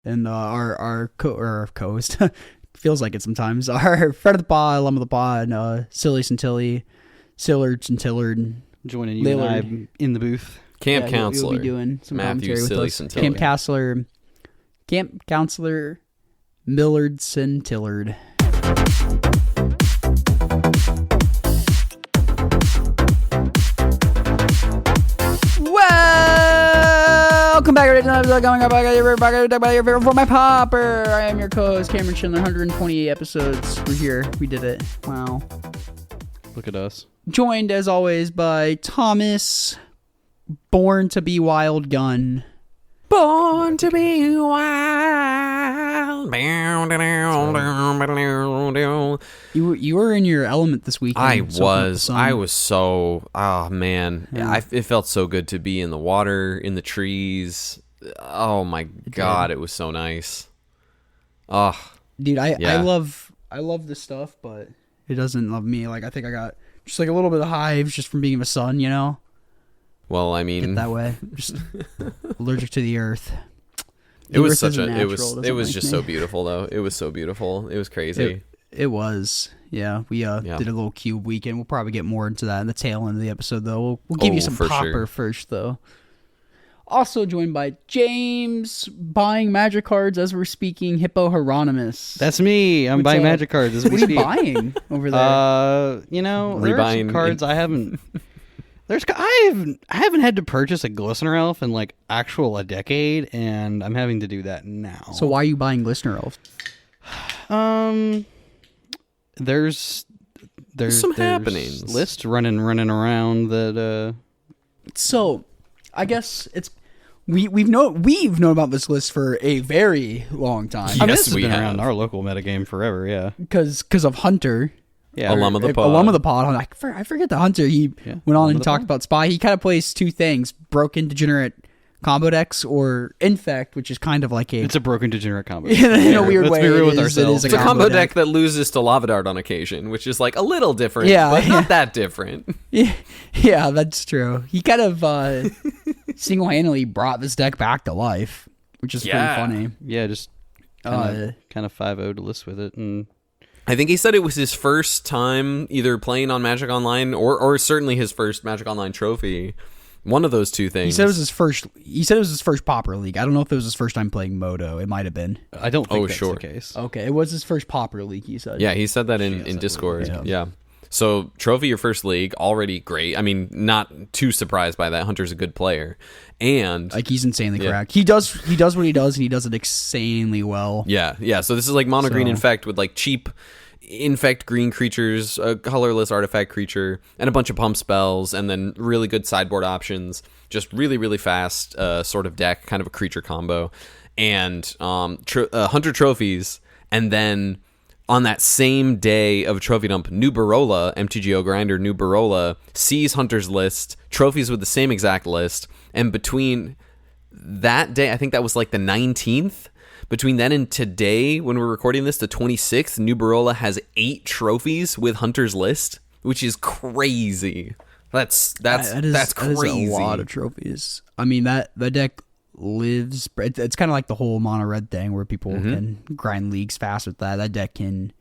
and our co-host feels like it sometimes. Our friend of the pod, alum of the pod, Silly Centilly, Sillard Centillard, joining you and I in the booth. Camp counselor. He'll be doing some Matthew commentary Silly with us. Centilly. Camp counselor Millard Centillard. Welcome back to another episode for my Pauper. I am your co-host Cameron Schindler. 128 episodes. We're here. We did it. Wow. Look at us. Joined as always by Thomas, Born to be Wild Gun. Born to be wild. You were in your element this weekend. I was so, oh man. Yeah. It felt so good to be in the water, in the trees. Oh my God, it was so nice. Oh, dude, I love this stuff, but it doesn't love me. Like, I think I got just like a little bit of hives just from being in the sun, you know? well, I mean, Get that way. Just allergic to the earth. it was just so beautiful though. It was so beautiful. It was crazy. It was. Yeah, we did a little cube weekend. We'll probably get more into that in the tail end of the episode, though. We'll give you some Pauper first, though. Also joined by James, buying magic cards as we're speaking, Hippo Hieronymus. That's me. I'm buying magic cards as we speak. What are you buying over there? There are some cards I haven't... I haven't had to purchase a Glistener Elf in like a decade, and I'm having to do that now. So why are you buying Glistener Elf? There's some happenings. Lists running around that. So, I guess it's we've known about this list for a very long time. Yes, I mean, this has we been have. around our local metagame forever. Yeah, because of Hunter. Yeah, alum of the pod. Alum of the pod. I forget the Hunter. He went on and talked about Spy. He kind of plays two things: broken degenerate combo decks or Infect, which is kind of like it's a broken degenerate combo. in a weird way. Let's be real with ourselves. It's a combo deck that loses to Lava Dart on occasion, which is like a little different, but not that different. Yeah, that's true. He kind of single-handedly brought this deck back to life, which is pretty funny. Yeah, just kind of 5-0 to list with it. And I think he said it was his first time either playing on Magic Online or certainly his first Magic Online trophy. One of those two things. He said it was his first Pauper League. I don't know if it was his first time playing Moto. It might have been. I don't think that's the case. Okay, it was his first Pauper League, he said. Yeah, he said that in Discord. Yeah. So, trophy your first league, already great. I mean, not too surprised by that. Hunter's a good player. And like, he's insanely correct. He does what he does, and he does it insanely well. Yeah. So this is like mono green Infect with like cheap Infect green creatures, a colorless artifact creature, and a bunch of pump spells, and then really good sideboard options. Just really, really fast sort of deck, kind of a creature combo. And Hunter trophies, and then on that same day of trophy dump, New Barola, MTGO Grinder, New Barola, sees Hunter's list, trophies with the same exact list, and between that day, I think that was like the 19th, between then and today, when we're recording this, the 26th, New Barola has 8 trophies with Hunter's list, which is crazy. That's crazy. That is a lot of trophies. I mean, that deck lives. It's kind of like the whole mono red thing, where people can grind leagues fast with that. That deck can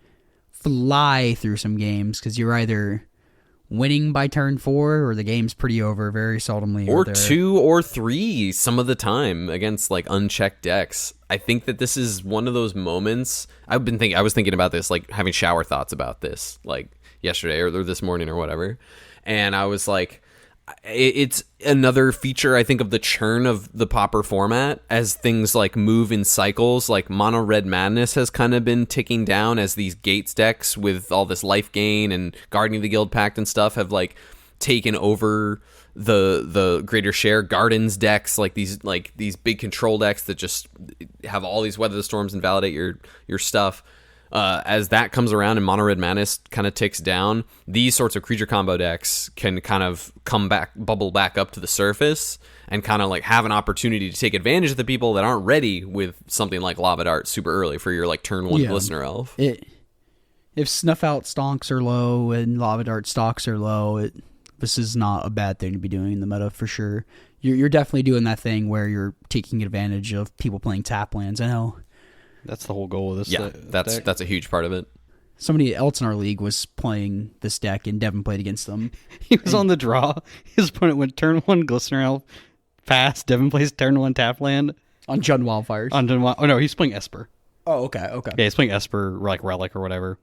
fly through some games because you're either winning by turn 4 or the game's pretty over. Very seldomly, or 2 or 3 some of the time against like unchecked decks. I think that this is one of those moments. I was thinking about this, like having shower thoughts about this, like yesterday or this morning or whatever, and I was like, it's another feature, I think, of the churn of the Pauper format as things like move in cycles. Like mono red madness has kind of been ticking down as these gates decks with all this life gain and Guardian of the Guild Pact and stuff have like taken over the greater share. Gardens decks, like these big control decks that just have all these weather the storms and validate your stuff. As that comes around and mono red madness kind of ticks down, these sorts of creature combo decks can kind of bubble back up to the surface and kind of like have an opportunity to take advantage of the people that aren't ready with something like Lava Dart super early for your like turn 1 Glistener Elf. If Snuff Out stonks are low and Lava Dart stocks are low, this is not a bad thing to be doing in the meta for sure. you're definitely doing that thing where you're taking advantage of people playing tap lands. I know That's the whole goal of this. Yeah, that's a huge part of it. somebody else in our league was playing this deck, and Devin played against them. He was on the draw. His opponent went turn 1 Glistener Elf, pass. Devin plays turn 1 tap land. On Jund Wildfires. Oh, no, he's playing Esper. Oh, okay. Yeah, he's playing Esper, like Relic or whatever,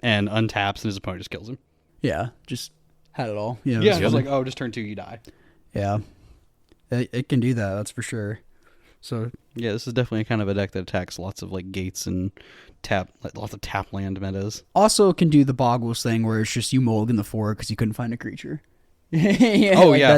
and untaps, and his opponent just kills him. Yeah, just had it all. Yeah, Yeah, he was like, oh, just turn 2, you die. yeah. It can do that, that's for sure. So Yeah, this is definitely kind of a deck that attacks lots of like gates and lots of tap land metas. also can do the Boggles thing where it's just you mulligan the 4 because you couldn't find a creature. Yeah, Oh, yeah.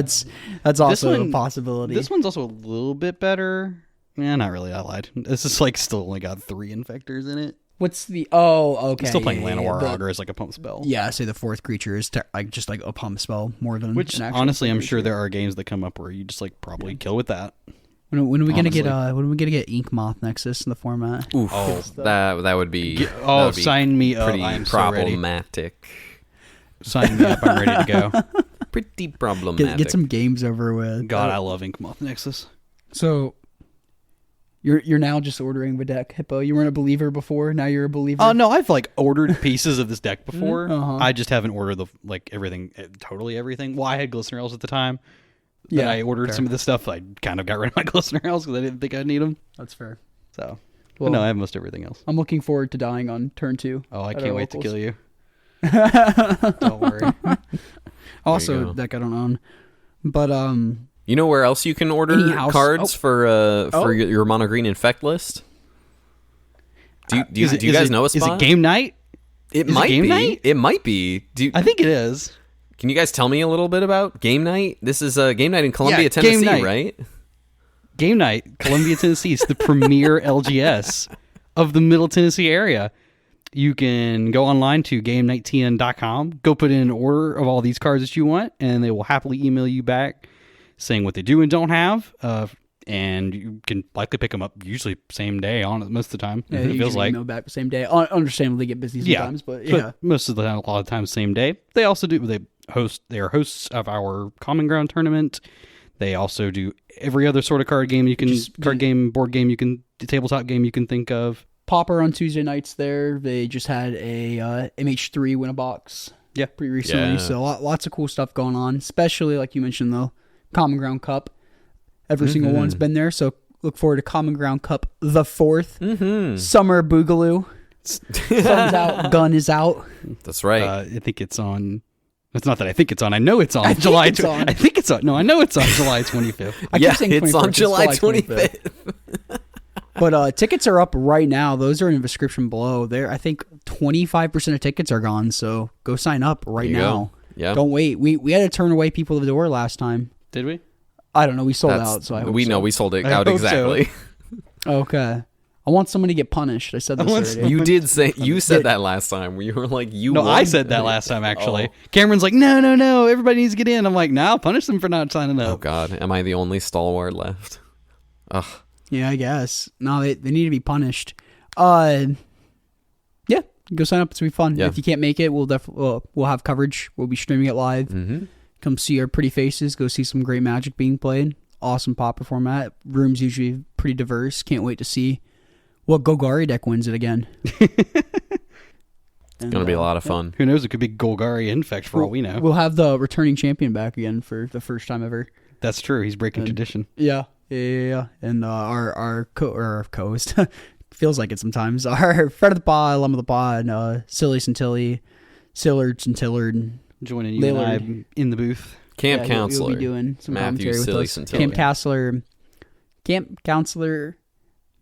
That's also one- a possibility. This one's also a little bit better. Yeah, not really. I lied. This is like still only got 3 infectors in it. What's the? Oh, okay. He's still playing yeah, Llanowar the- Augur as like a pump spell. Yeah, say the 4th creature is just like a pump spell more than Which an actual honestly, I'm creature. sure there are games that come up where you just like probably kill with that. When are we gonna get honestly. when are we gonna get Ink Moth Nexus in the format? Oof, Oh, that would be that would be sign me up! pretty I'm so ready. problematic. Sign me up! I'm ready to go. Pretty problematic. Get some games over with. God, I love Ink Moth Nexus. So you're now just ordering the deck, Hippo. You weren't a believer before. Now you're a believer. Oh no, I've like ordered pieces of this deck before. Uh-huh. I just haven't ordered everything, totally everything. Well, I had Glistener Elves at the time. Yeah, Yeah, I ordered fair. some of this stuff. I kind of got rid of my Glistener Elves because I didn't think I'd need them. That's fair. So, Well, but no, I have most everything else. I'm looking forward to dying on turn 2. Oh, I at can't our wait to locals. kill you. Don't worry. Also, go. a deck I don't own, but You know where else you can order Any house- cards for Oh. your mono green Infect list? Do you Is guys know a Is spot? it game night? It is it might game be. night? It might be. I think it is. Can you guys tell me a little bit about game night? This is game night in Columbia, Yeah, Tennessee, game night. right? Game night, Columbia, Tennessee. It's the premier LGS of the Middle Tennessee area. You can go online to GameNightTN.com, go put in an order of all these cards that you want, and they will happily email you back saying what they do and don't have. And you can likely pick them up usually same day on it most of the time. yeah, It feels like. email back the same day. Understandably, get busy sometimes, but yeah. most of the time, a lot of times, same day. They also do. They are hosts of our Common Ground tournament. They also do every other sort of card game you can, game, board game you can, tabletop game you can think of. Pauper on Tuesday nights there. They just had a MH3 win a box. Yeah. Pretty recently. Yeah. So lots of cool stuff going on, especially like you mentioned the Common Ground Cup. Every single one's been there. So look forward to Common Ground Cup the 4th. Summer Boogaloo. Sun's out, gun is out. That's right. I think it's on. It's not that I think it's on. I know it's on July. it's on. I think it's on. No, I know it's on July 25th. I keep yeah, saying it's 24th, on July 25th. But tickets are up right now. Those are in the description below. There, I think 25% of tickets are gone. So go sign up right There you now. go. Yeah. Don't wait. We had to turn away people at the door last time. Did we? I don't know. We sold out. So I hope we so. know we sold it I out hope so. exactly. Okay. I want someone to get punished. I said this already. You did say you said that last time. You were like you. No, won. I said that last time actually. Oh. Cameron's like, no. Everybody needs to get in. I'm like, no, I'll punish them for not signing Oh up. God, am I the only stalwart left? Ugh. Yeah, I guess. No, they need to be punished. Yeah, go sign up. It's gonna be fun. Yeah. If you can't make it, we'll have coverage. We'll be streaming it live. Mm-hmm. Come see our pretty faces. Go see some great Magic being played. Awesome Pauper format. Room's usually pretty diverse. Can't wait to see what Golgari deck wins it again. It's gonna be a lot of fun. Who knows? It could be Golgari Infect for all we know. We'll have the returning champion back again for the first time ever. That's true. He's breaking tradition. Yeah. And our co-host feels like it sometimes. Our friend of the pod, alum of the pod, Silly Centilli, Sillard Centillard. Joining you and I Lillard. in the booth. Camp He'll counselor. be doing some Matthew commentary with us. Silly Camp counselor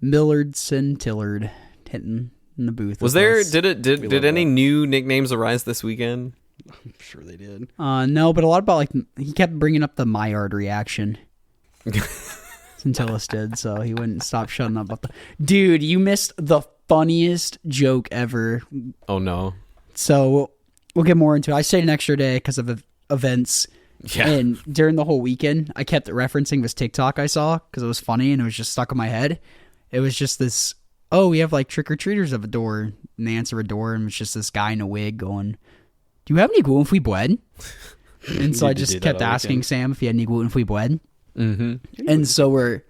Millard Centillard hitting in the booth. Was with there? us. Did any new nicknames arise this weekend? I'm sure they did. No, but a lot about he kept bringing up the Maillard reaction. Centillis did, so he wouldn't stop shutting up about the dude. You missed the funniest joke ever. Oh no. So we'll get more into it. I stayed an extra day because of events. Yeah. And during the whole weekend, I kept referencing this TikTok I saw because it was funny and it was just stuck in my head. It was just this, we have like trick-or-treaters of a door. And they answer a door and it's just this guy in a wig going, do you have any gluten-free bread? And so I need to just do that kept all asking weekend. Sam if he had any gluten-free bread. And so we're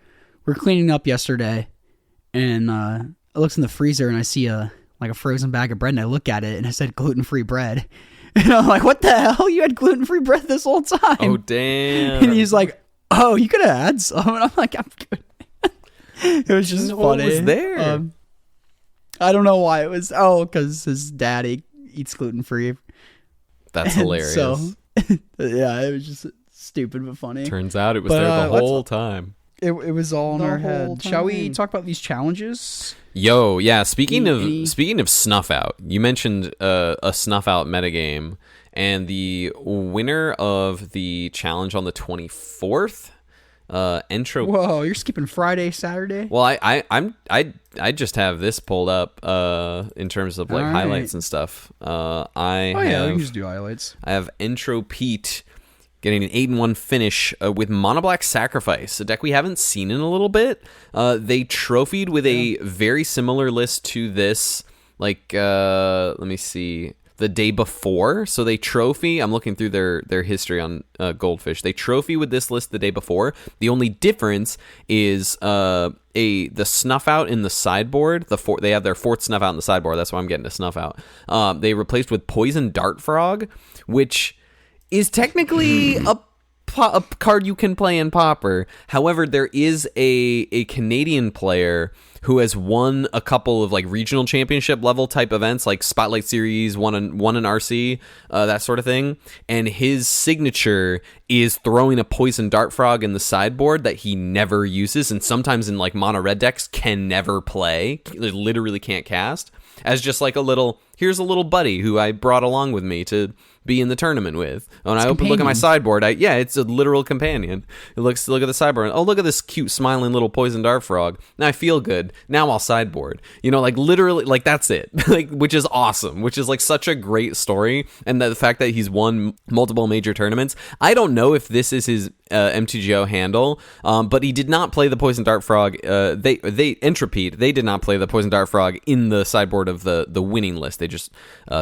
cleaning up yesterday, and I look in the freezer and I see a frozen bag of bread, and I look at it and it said gluten-free bread. And I'm like, what the hell? You had gluten-free bread this whole time? Oh, damn. And he's like, oh, you could have had some. And I'm like, I'm good. It was just funny. What was there? I don't know why it was. Oh, because his daddy eats gluten-free. That's hilarious. So, yeah, it was just stupid but funny. Turns out it was there the whole time. It was all in our head. Shall we talk about these challenges? Yo, yeah. Speaking of snuff out, you mentioned a snuff out metagame, and the winner of the challenge on the 24th, entropy. Whoa, you're skipping Friday, Saturday? Well, I just have this pulled up in terms of like highlights and stuff. We can just do highlights. I have Entropete getting an 8-1 finish with Mono Black Sacrifice, a deck we haven't seen in a little bit. They trophied with a very similar list to this, like, let me see, the day before. So they trophy, I'm looking through their history on Goldfish. They trophy with this list the day before. The only difference is the snuff out in the sideboard. They have their 4th snuff out in the sideboard. That's why I'm getting a snuff out. They replaced with Poison Dart Frog, which is technically a card you can play in Pauper. However, there is a Canadian player who has won a couple of like regional championship level type events, like Spotlight Series, won an RC, that sort of thing. And his signature is throwing a Poison Dart Frog in the sideboard that he never uses, and sometimes in like mono red decks can never play, literally can't cast, as just like here's a little buddy who I brought along with me to be in the tournament with. When I look at my sideboard, it's a literal companion. Look at the sideboard. Oh, look at this cute smiling little Poison Dart Frog. Now I feel good. Now I'll sideboard. Like literally, like that's it. Like, which is awesome. Which is like such a great story, and the fact that he's won multiple major tournaments. I don't know if this is his MTGO handle, but he did not play the Poison Dart Frog. They Entropete. They did not play the Poison Dart Frog in the sideboard of the winning list. They just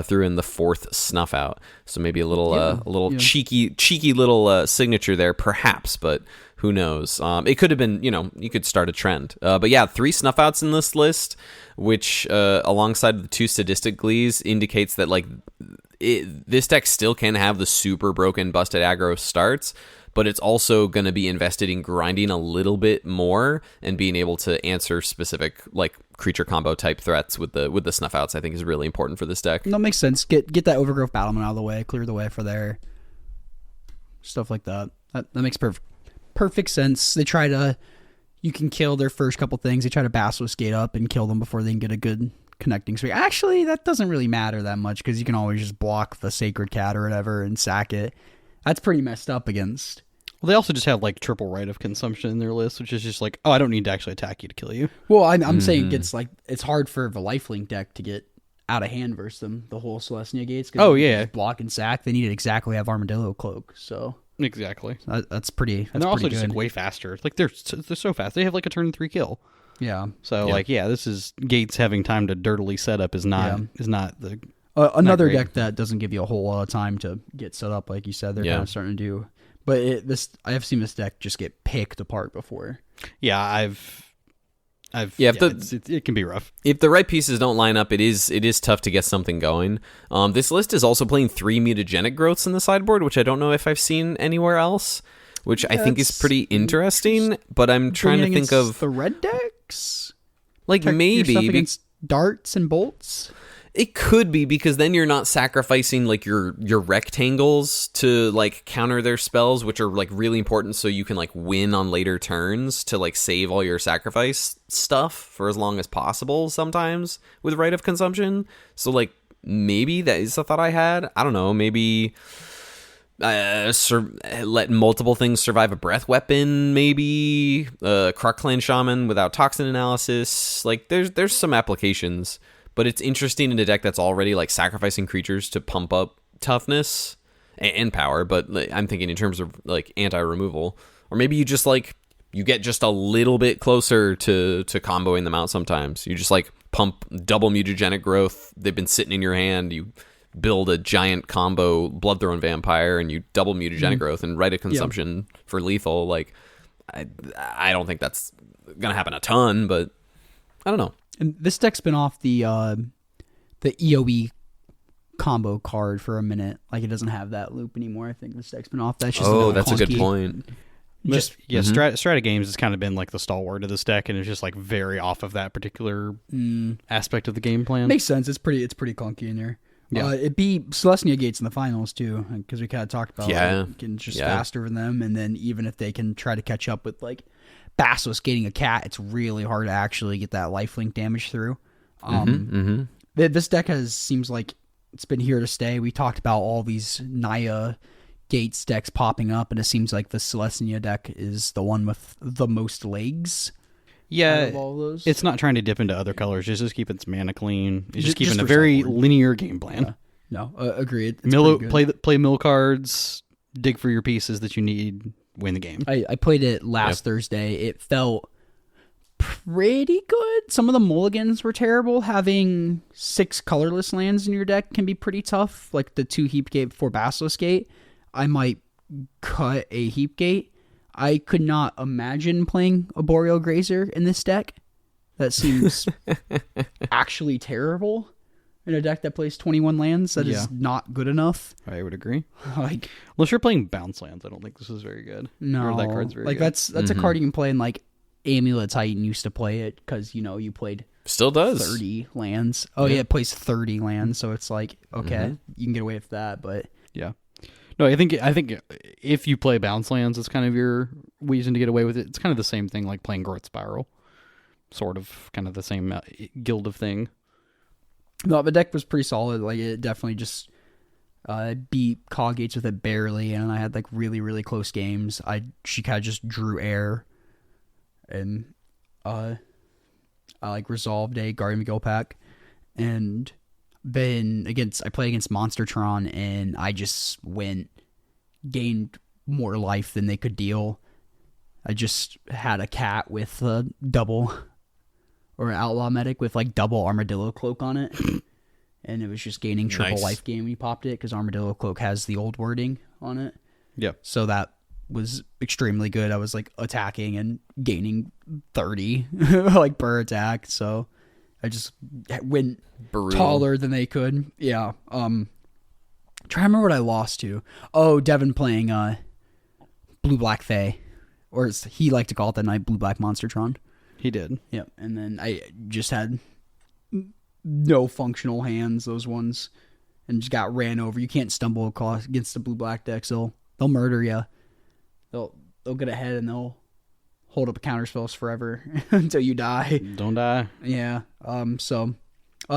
threw in the 4th snuff out. So maybe a little cheeky little signature there, perhaps, but who knows? It could have been, you could start a trend. But yeah, 3 snuff outs in this list, which alongside the 2 sadistic glees indicates that like this deck still can have the super broken busted aggro starts, but it's also going to be invested in grinding a little bit more and being able to answer specific like creature combo type threats with the snuff outs. I think is really important for this deck. That makes sense. Get that Overgrowth Battlement out of the way, clear the way for their stuff like that. That makes perfect sense. They try to, you can kill their first couple things. They try to Basilisk Gate up and kill them before they can get a good connecting swing. Actually, that doesn't really matter that much because you can always just block the Sacred Cat or whatever and sack it. That's pretty messed up against. Well, they also just have like triple right of consumption in their list, which is just like, oh, I don't need to actually attack you to kill you. Well, I'm saying it's hard for the lifelink deck to get out of hand versus them, the whole Celestia Gates. Oh, yeah. Block and sack. They need to exactly have Armadillo Cloak. So exactly. That's pretty. And they're also just like way faster. Like they're so fast. They have like a turn 3 kill. Yeah. So this is Gates having time to dirtily set up is not the another deck that doesn't give you a whole lot of time to get set up, like you said. They're kind of starting to do. But I have seen this deck just get picked apart before. Yeah, it can be rough. If the right pieces don't line up, it is tough to get something going. This list is also playing 3 mutagenic growths in the sideboard, which I don't know if I've seen anywhere else, which I think is pretty interesting. But I'm trying to think of the red decks, like maybe against darts and bolts. It could be, because then you're not sacrificing like your rectangles to like counter their spells, which are like really important so you can like win on later turns to like save all your sacrifice stuff for as long as possible sometimes with Rite of Consumption. So like maybe that is a thought I had. I don't know, maybe let multiple things survive a breath weapon, maybe Kruk Clan Shaman without toxin analysis. Like there's some applications. But it's interesting in a deck that's already like sacrificing creatures to pump up toughness and power. But I'm thinking in terms of like anti-removal, or maybe you just like you get just a little bit closer to comboing them out. Sometimes you just like pump double mutagenic growth. They've been sitting in your hand. You build a giant combo Bloodthrone Vampire and you double mutagenic growth and Rite of Consumption for lethal. Like I don't think that's gonna happen a ton, but I don't know. And this deck's been off the EOE combo card for a minute. Like, it doesn't have that loop anymore. I think this deck's been off that. It's just That's a good clunky. point. Just Strata Games has kind of been like the stalwart of this deck, and it's just like very off of that particular aspect of the game plan. Makes sense. It's pretty clunky in there. Yeah, it beat Celestia Gates in the finals too, because we kind of talked about getting just faster than them, and then even if they can try to catch up with like Basilisk gating a cat, it's really hard to actually get that lifelink damage through. This deck seems like it's been here to stay. We talked about all these Naya Gates decks popping up, and it seems like the Celestia deck is the one with the most legs. Yeah, it's not trying to dip into other colors. It's just keeping its mana clean. It's just keeping a very linear game plan. No, agreed. Play mill cards, dig for your pieces that you need, win the game. I played it last Thursday. It felt pretty good. Some of the mulligans were terrible. Having 6 colorless lands in your deck can be pretty tough. Like the 2 Heap Gate before Basilisk Gate, I might cut a Heap Gate. I could not imagine playing a Boreal Grazer in this deck. That seems actually terrible in a deck that plays 21 lands. That is not good enough. I would agree. Like, unless you're playing bounce lands, I don't think this is very good. No, or that card's very like good. That's a card you can play in. Like Amulet Titan used to play it because you played still does 30 lands. Oh yeah, it plays 30 lands, so it's like okay, you can get away with that, but yeah. No, I think if you play bounce lands, it's kind of your reason to get away with it. It's kind of the same thing like playing Growth Spiral, sort of, kind of the same guild of thing. No, the deck was pretty solid. Like it definitely just beat Cog Gates with it barely, and I had like really really close games. She kind of just drew air, and I like resolved a Guardian McGill pack, and then I play against Monstertron, and I just gained more life than they could deal. I just had a cat with a double, or an outlaw medic with like double armadillo cloak on it, and it was just gaining triple life gain when you popped it, because armadillo cloak has the old wording on it. Yep. So that was extremely good. I was like attacking and gaining 30 like per attack, so I just went taller than they could. Yeah. Trying to remember what I lost to. Oh, Devin playing Blue Black Fae, or as he liked to call it that night, Blue Black Monstertron. He did. Yep. And then I just had no functional hands, those ones, and just got ran over. You can't stumble against the Blue Black decks. They'll murder you. They'll get ahead and they'll hold up a counterspells forever until you die. Don't die. Yeah. So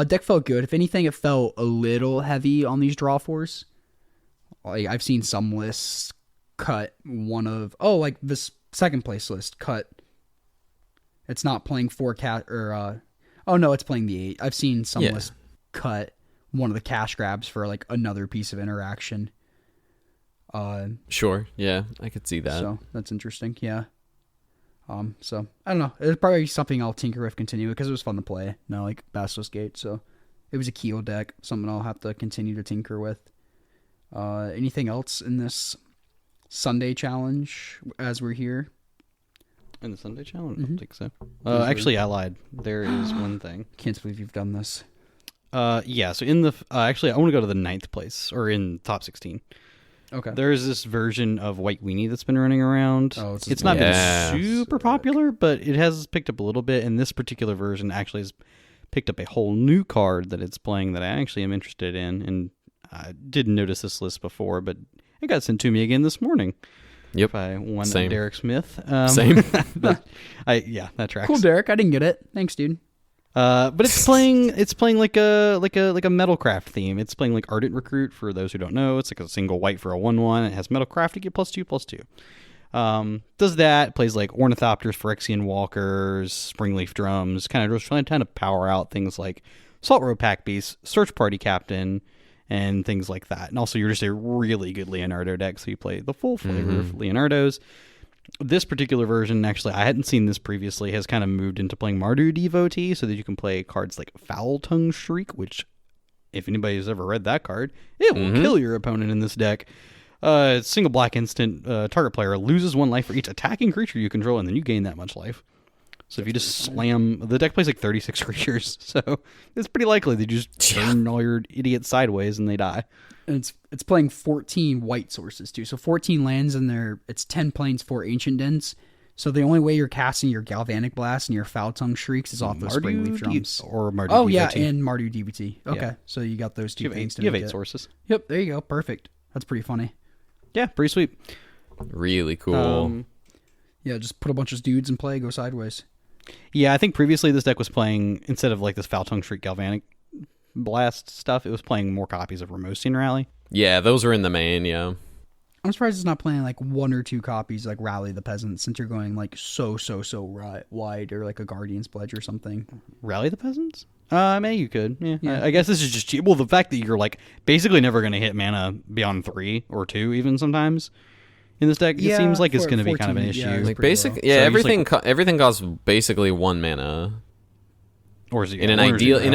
deck felt good. If anything, it felt a little heavy on these draw fours. Like I've seen some lists cut like this second place list cut. It's not playing 4 cat or it's playing the 8. I've seen some lists cut one of the cash grabs for like another piece of interaction. Sure. Yeah, I could see that. So that's interesting. Yeah. So I don't know. It's probably something I'll tinker with, continue, because it was fun to play. No, like Basilisk Gate. So it was a Keel deck. Something I'll have to continue to tinker with. Anything else in this Sunday challenge as we're here? In the Sunday challenge? I don't think so. Actually, I lied. There is one thing. Can't believe you've done this. Yeah. So in the actually, I want to go to the 9th place, or in top 16. Okay. There's this version of White Weenie that's been running around. Oh, it's not been super popular, but it has picked up a little bit, and this particular version actually has picked up a whole new card that it's playing that I actually am interested in, and I didn't notice this list before, but it got sent to me again this morning. Yep. By one Same. Derek Smith. Same. That tracks. Cool, Derek. I didn't get it. Thanks, dude. But it's playing like a Metalcraft theme. It's playing like Ardent Recruit, for those who don't know. It's like a single white for a 1/1. It has Metalcraft. You get +2/+2. Does that, plays like Ornithopters, Phyrexian Walkers, Springleaf Drums, kind of just trying to power out things like Salt Road Pack Beast, Search Party Captain, and things like that. And also, you're just a really good Leonardo deck, so you play the full flavor of Leonardos. This particular version, actually, I hadn't seen this previously, has kind of moved into playing Mardu Devotee, so that you can play cards like Foul Tongue Shriek, which, if anybody's ever read that card, it will kill your opponent in this deck. Single black instant. Target player loses 1 life for each attacking creature you control, and then you gain that much life. So if you just slam... The deck plays like 36 creatures, so it's pretty likely that you just turn all your idiots sideways and they die. And it's playing 14 white sources, too. So 14 lands, and it's 10 planes, 4 Ancient Dens. So the only way you're casting your Galvanic Blast and your Foul Tongue Shrieks is off those Springleaf Drums. Or Mardu Oh, DVT. yeah, and Mardu DVT. Okay, Yeah. so you got those 2 You things to have make 8 it. sources. Yep, there you go. Perfect. That's pretty funny. Yeah, pretty sweet. Really cool. Yeah, just put a bunch of dudes in play, go sideways. Yeah, I think previously this deck was playing, instead of like this Foul Tongue Shriek Galvanic Blast stuff, it was playing more copies of Remosian Rally. Yeah, those are in the main, yeah. I'm surprised it's not playing like 1 or 2 copies like Rally the Peasant, since you're going like so wide, or like a Guardian's Pledge or something. Rally the Peasants? Maybe you could. Yeah. I guess this is just cheap. Well, the fact that you're like basically never going to hit mana beyond 3 or 2 even sometimes in this deck, it seems like it's going to be kind of an issue. Yeah, Like pretty basic, low. yeah, So everything everything costs basically 1 mana. Or is it In an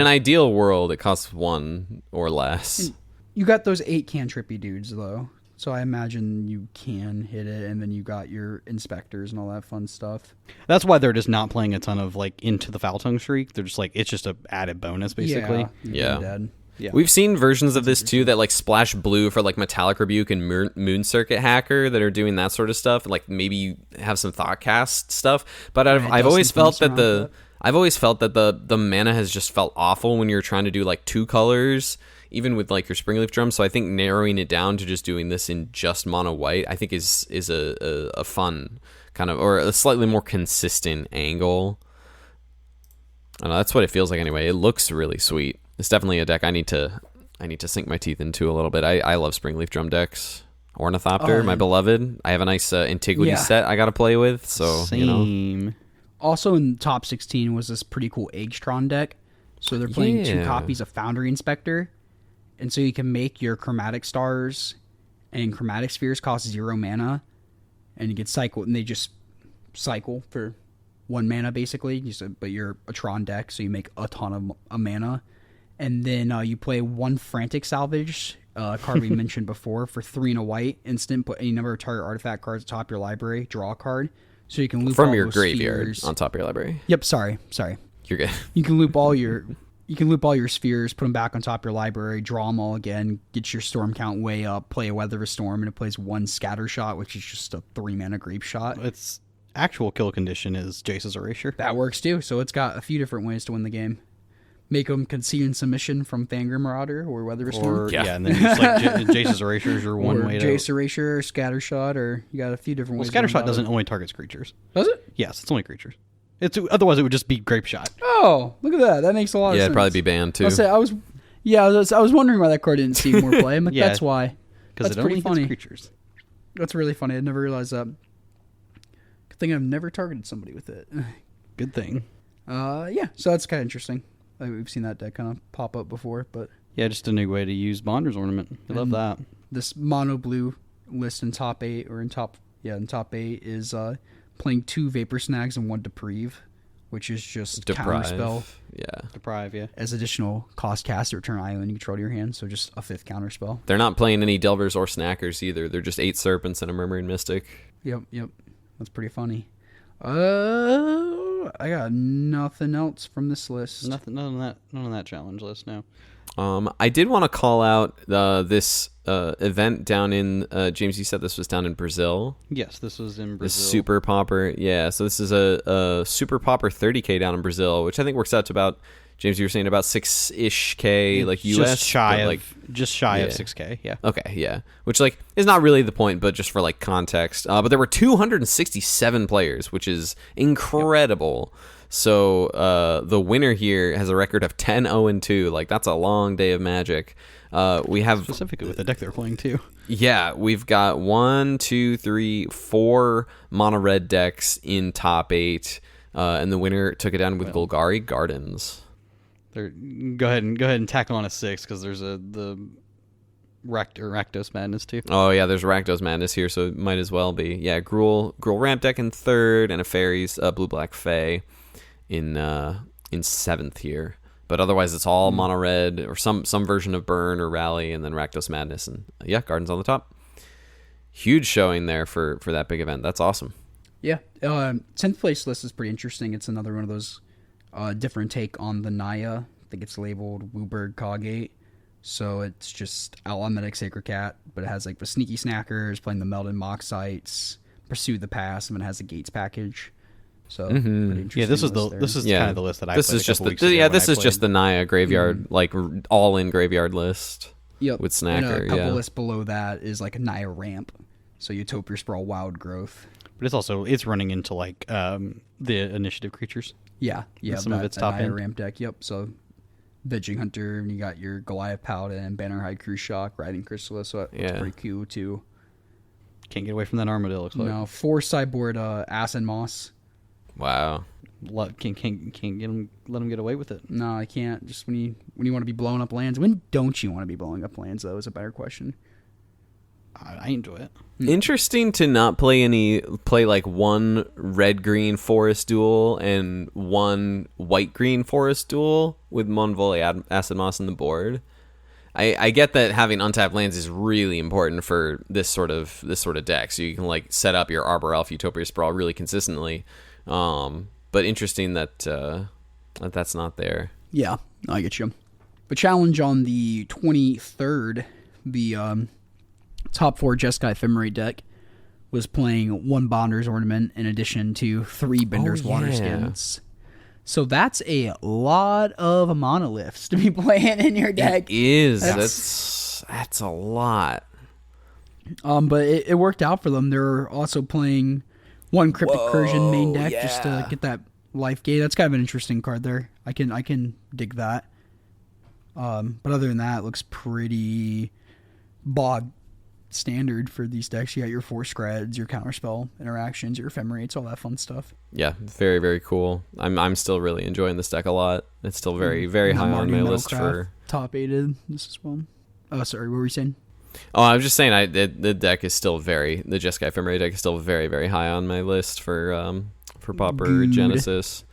ideal world, it costs 1 or less. You got those 8 cantrippy dudes though, so I imagine you can hit it, and then you got your inspectors and all that fun stuff. That's why they're just not playing a ton of like into the Foul Tongue Shriek. They're just like, it's just a added bonus basically. Yeah. Dead. Yeah. We've seen versions of this too that like splash blue for like Metallic Rebuke and Moon Circuit Hacker that are doing that sort of stuff. Like maybe you have some Thoughtcast stuff, but I've always felt that the mana has just felt awful when you're trying to do like 2 colors, even with like your Springleaf Drum. So I think narrowing it down to just doing this in just mono white, I think is a fun kind of, or a slightly more consistent angle. I don't know, that's what it feels like anyway. It looks really sweet. It's definitely a deck I need to sink my teeth into a little bit. I love Springleaf Drum decks. Ornithopter, my beloved. I have a nice Antiquity set I got to play with. So Same. Also in top 16 was this pretty cool Eggstron deck. So they're playing 2 copies of Foundry Inspector, and so you can make your Chromatic Stars and Chromatic Spheres cost 0 mana, and you get cycled, and they just cycle for 1 mana basically. But you're a Tron deck, so you make a ton of mana. And then you play 1 Frantic Salvage card we mentioned before for 3 and a white instant. Put any number of target artifact cards atop your library. Draw a card, so you can loop from all your those graveyard spheres. on top of your library. Yep. Sorry. You're good. You can loop all your spheres, put them back on top of your library, draw them all again, get your storm count way up, play a Weather of a Storm, and it plays 1 Scatter Shot, which is just a 3 mana Grape Shot. Its actual kill condition is Jace's Erasure. That works too. So it's got a few different ways to win the game. Make them concede in submission from Fangrim Marauder or Weather of a Storm. Or, and then just like Jace's Erasure is your one or way to... Jace Erasure, or Scatter Shot, or you got a few different ways. Scatter to Shot win doesn't battle. only target creatures. Does it? Yes, it's only creatures. Otherwise, it would just be Grape Shot. Oh, look at that. That makes a lot of sense. Yeah, it'd probably be banned too. I was wondering why that card didn't see more play. I'm like, Yeah. that's why. Because That's it only pretty hits funny. creatures. That's really funny. I never realized that. Good thing I've never targeted somebody with it. Good thing. Yeah, so that's kind of interesting. We've seen that deck kind of pop up before, but Yeah, just a new way to use Bonder's Ornament. I love that. this mono blue list in top 8 or in top 8 is playing 2 Vapor Snags and 1 Deprive, which is just Deprive. counterspell Yeah. Deprive, yeah. as additional cost cast to return island you control to your hand, so just a 5th counterspell. They're not playing any Delvers or Snackers either. They're just 8 Serpents and a Murmuring Mystic. Yep. That's pretty funny. I got nothing else from this list. None on that challenge list, no. I did want to call out this event down in James. You said this was down in Brazil. Yes, this was in The Brazil. Super Pauper, yeah. So this is a Super Pauper 30K down in Brazil, which I think works out to about, James, you were saying about 6-ish K like US, just shy but, of like, of yeah. 6K, yeah. Okay, yeah. Which like is not really the point, but just for like context. But there were 267 players, which is incredible. Yep. So the winner here has a record of 10-0-2. Like that's a long day of Magic. We have Specifically with the deck they're playing too. Yeah, we've got 1, 2, 3, 4 mono red decks in top 8, and the winner took it down with Golgari Gardens. Go ahead and tackle on a 6 because there's the Rakdos Madness too. Oh yeah, there's Rakdos Madness here, so it might as well be. Yeah, Gruul ramp deck in 3rd, and a Fairies blue black Fae in 7th here. But otherwise, it's all mono red or some version of Burn or Rally, and then Rakdos Madness, and yeah, Gardens on the top. huge showing there for that big event. That's awesome. Yeah. 10th place list is pretty interesting. It's another one of those different take on the Naya. I think it's labeled Wooburg Cogate. So it's just Outlaw Medic Sacred Cat, but it has like the Sneaky Snackers, playing the Meldon Mock Sites, Pursue the Pass, and it has the Gates package. So pretty interesting. Yeah, this is kind of the list that I played this is just the Naya graveyard, like all in graveyard list. Yep. With Snacker. And a couple lists below that is like a Naya ramp. So Utopia Sprawl, Wild Growth. But it's running into like the initiative creatures. Yeah. Some of its top Naya end ramp deck. Yep. So Vegging Hunter, and you got your Goliath Paladin, Bannerhide Cruise Shock, Riding Chrysalis. So that's pretty cool too. Can't get away from that Armadillo. Looks like. No, 4 sideboard Acid Moss. Wow. Can't let him get away with it. No, I can't. Just when you want to be blowing up lands. When don't you want to be blowing up lands, though, is a better question. I enjoy it. Interesting to not play like one red-green forest duel and one white-green forest duel with Monvolley Acid Moss on the board. I get that having untapped lands is really important for this sort of deck, so you can like set up your Arbor Elf Utopia Sprawl really consistently. But interesting that that's not there. Yeah, I get you. The challenge on the 23rd, the top 4 Jeskai Ephemerate deck was playing 1 Bonder's Ornament in addition to 3 Bender's Waterskins. So that's a lot of Manaliths to be playing in your deck. It is. That's a lot. But it worked out for them. They're also playing 1 Cryptic Recursion main deck just to get that life gate. That's kind of an interesting card there. I can dig that. But other than that, it looks pretty bog standard for these decks. You got your 4 Screds, your Counterspell interactions, your Ephemerates, all that fun stuff. Yeah, very, very cool. I'm still really enjoying this deck a lot. It's still very, very high on my list for top 8 this as well. Oh, sorry, what were you saying? Oh, I was just saying the deck is still the Jeskai Ephemerate deck is still very, very high on my list for Pauper Genesis.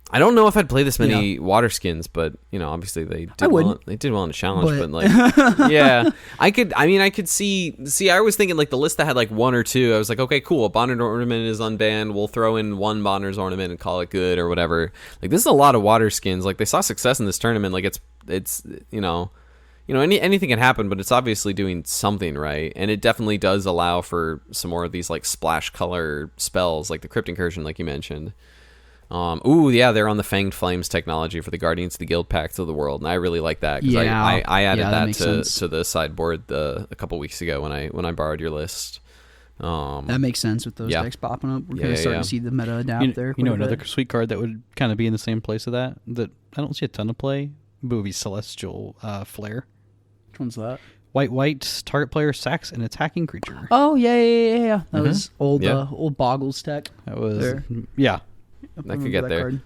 I don't know if I'd play this many water skins, but obviously they did well in the challenge. But like, yeah, I could see. I was thinking like the list that had like 1 or 2. I was like, okay, cool. Bonder's Ornament is unbanned. We'll throw in 1 Bonder's Ornament and call it good or whatever. Like this is a lot of water skins. Like they saw success in this tournament. Like it's anything can happen, but it's obviously doing something right, and it definitely does allow for some more of these like splash color spells, like the Crypt Incursion, like you mentioned. They're on the Fanged Flames technology for the Guardians of the Guild Pacts of the World, and I really like that because I added that to the sideboard a couple weeks ago when I borrowed your list. That makes sense with those decks popping up. We're starting to see the meta adapt there. Another sweet card that would kind of be in the same place of that I don't see a ton of play, but would be Celestial Flare. Which one's that? White, target player sacks an attacking creature. Oh, yeah. That was old Boggles tech. That was, there. Yeah. That could get there.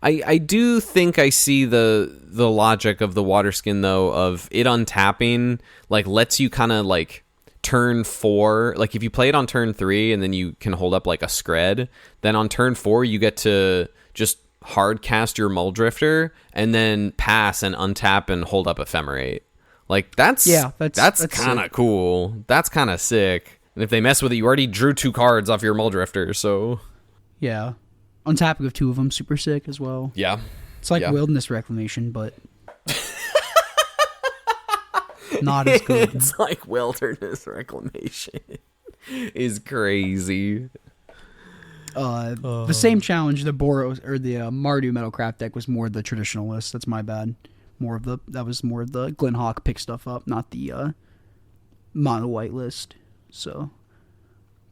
I do think I see the logic of the water skin, though, of it untapping, like, lets you kind of, like, turn 4, like, if you play it on turn 3 and then you can hold up, like, a Scred, then on turn 4 you get to just hard cast your Muldrifter and then pass and untap and hold up Ephemerate. Like, that's kind of cool. That's kind of sick. And if they mess with it, you already drew 2 cards off your Muldrifter, so... Yeah. Untapping of 2 of them, super sick as well. Yeah. It's like Wilderness Reclamation, but... not as good. It's like Wilderness Reclamation. Is crazy. The same challenge, the Boros, or the Mardu Metalcraft deck was more the traditional list. That's my bad. That was more of the Glenhawk pick stuff up, not the mono white list. So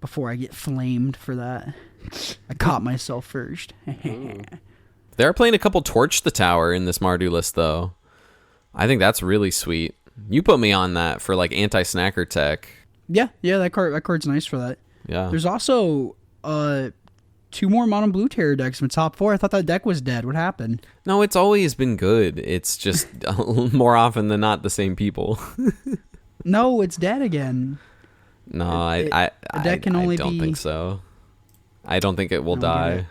before I get flamed for that, I caught myself first. They're playing a couple Torch the Tower in this Mardu list, though. I think that's really sweet. You put me on that for like anti-snacker tech. Yeah, that card's nice for that. Yeah. There's also 2 more mono blue terror decks in the top 4. I thought that deck was dead. What happened? No, it's always been good. It's just more often than not the same people. No, it's dead again. No, I don't think so. I don't think it will die.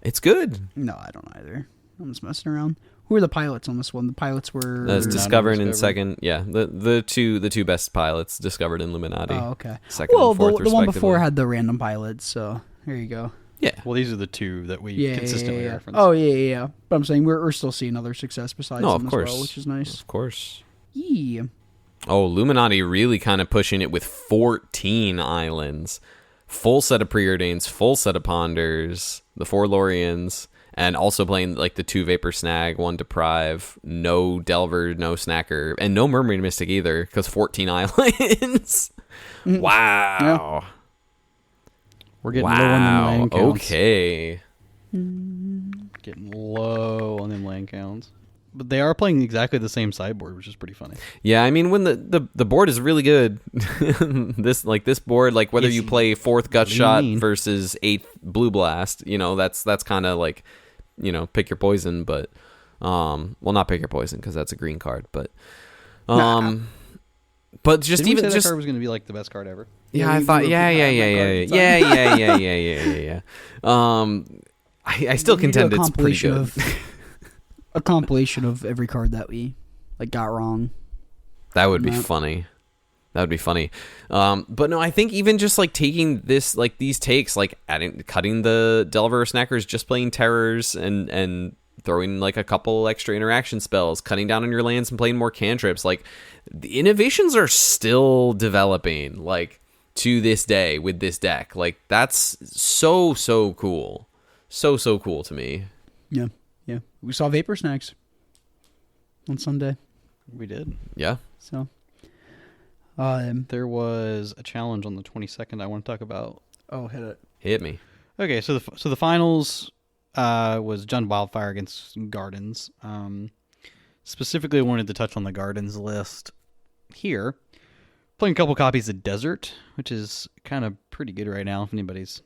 It's good. No, I don't either. I'm just messing around. Who are the pilots on this one? The pilots were That's discovered in second. Yeah, the two best pilots discovered in Illuminati. Oh, okay. Second and fourth, the one before respectively. had the random pilots, so there you go. Yeah. Well, these are the two that we consistently reference. Oh, yeah. But I'm saying we're still seeing other success besides them as well, which is nice. Of course. Yeah. Oh, Illuminati really kind of pushing it with 14 islands. Full set of preordains, full set of ponders, the 4 Lorians, and also playing like the 2 Vapor Snag, 1 Deprive, no Delver, no Snacker, and no Murmuring Mystic either, because 14 islands. Wow. Yeah. We're getting low on them land counts. Okay. Getting low on them land counts. But they are playing exactly the same sideboard, which is pretty funny. Yeah, I mean, when the board is really good, this board, like whether you play 4th Gut Shot versus 8th Blue Blast, that's kind of like, pick your poison, but well, not pick your poison because that's a green card, but but just Didn't we even say just that card was going to be like the best card ever. Yeah, I thought, yeah. I still contend it's pretty good. A compilation of every card that we got wrong. That would be funny. That would be funny. But no, I think even just taking this, these takes, cutting the Delver Snackers, just playing terrors and throwing a couple extra interaction spells, cutting down on your lands and playing more cantrips. The innovations are still developing, to this day with this deck. That's so cool. So cool to me. Yeah. We saw Vapor Snacks on Sunday. We did. Yeah. So there was a challenge on the 22nd I want to talk about. Oh, hit it. Hit me. Okay, so the finals was Jund Wildfire against Gardens. Specifically, I wanted to touch on the Gardens list here. Playing a couple copies of Desert, which is kind of pretty good right now if anybody's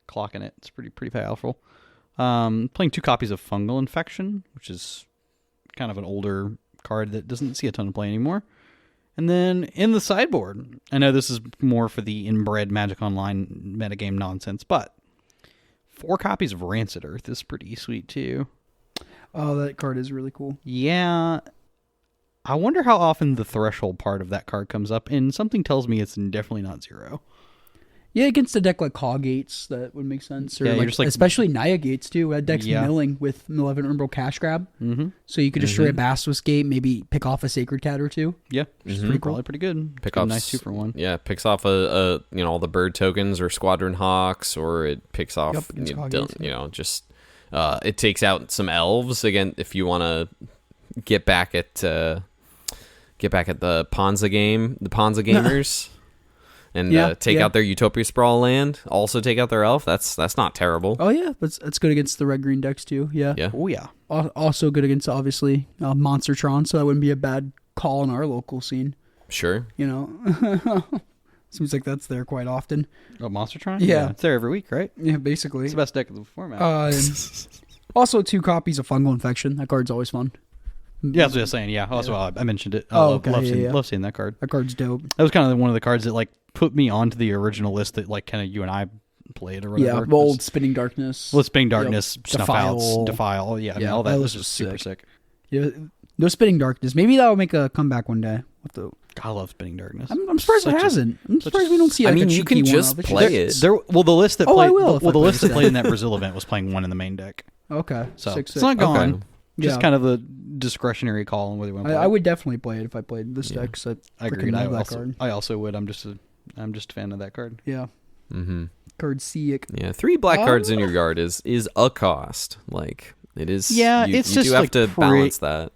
clocking it. It's pretty powerful. Playing 2 copies of Fungal Infection, which is kind of an older card that doesn't see a ton of play anymore. And then in the sideboard, I know this is more for the inbred Magic Online metagame nonsense, but 4 copies of Rancid Earth is pretty sweet too. Oh, that card is really cool. Yeah. I wonder how often the threshold part of that card comes up, and something tells me it's definitely not 0. Yeah, against a deck like Caw Gates, that would make sense. Or Yeah, especially Naya Gates, too. That deck's milling with Malevolent Umbral Cash Grab. Mm-hmm. So you could destroy a Basilisk Gate, maybe pick off a Sacred Cat or 2. Yeah, which is probably pretty good. Pick off a nice 2-for-1. Yeah, picks off all the bird tokens or Squadron Hawks, or it picks off it takes out some elves again if you want to get back at the Ponza game, the Ponza gamers. And take out their Utopia Sprawl land. Also take out their elf. That's not terrible. Oh, yeah. That's good against the red-green decks, too. Yeah. Oh, yeah. Also good against, obviously, Monstertron, so that wouldn't be a bad call in our local scene. Sure. Seems like that's there quite often. Oh, Monstertron? Yeah. It's there every week, right? Yeah, basically. It's the best deck of the format. Also, 2 copies of Fungal Infection. That card's always fun. Yeah, that's what I was saying. Yeah, also I mentioned it. Love seeing that card. That card's dope. That was kind of one of the cards that put me onto the original list that kind of you and I played or whatever. Yeah, the old Spinning Darkness. Well, Spinning Darkness, Snuff Outs, Defile. Yeah, all that was just super sick. Yeah, no Spinning Darkness. Maybe that will make a comeback one day. God, I love Spinning Darkness. I'm surprised it hasn't. I'm surprised we don't see. You can just play it. The list that played. The list that played in that Brazil event was playing 1 in the main deck. Okay, so it's not gone. Okay. Just kind of a discretionary call on whether you want to play. I would definitely play it if I played this deck. So I agree. card. I also would. I'm just a fan of that card. Yeah. Mm-hmm. Card Seek. Yeah, 3 black cards in your yard is a cost. It is. Yeah, you just do have to balance that.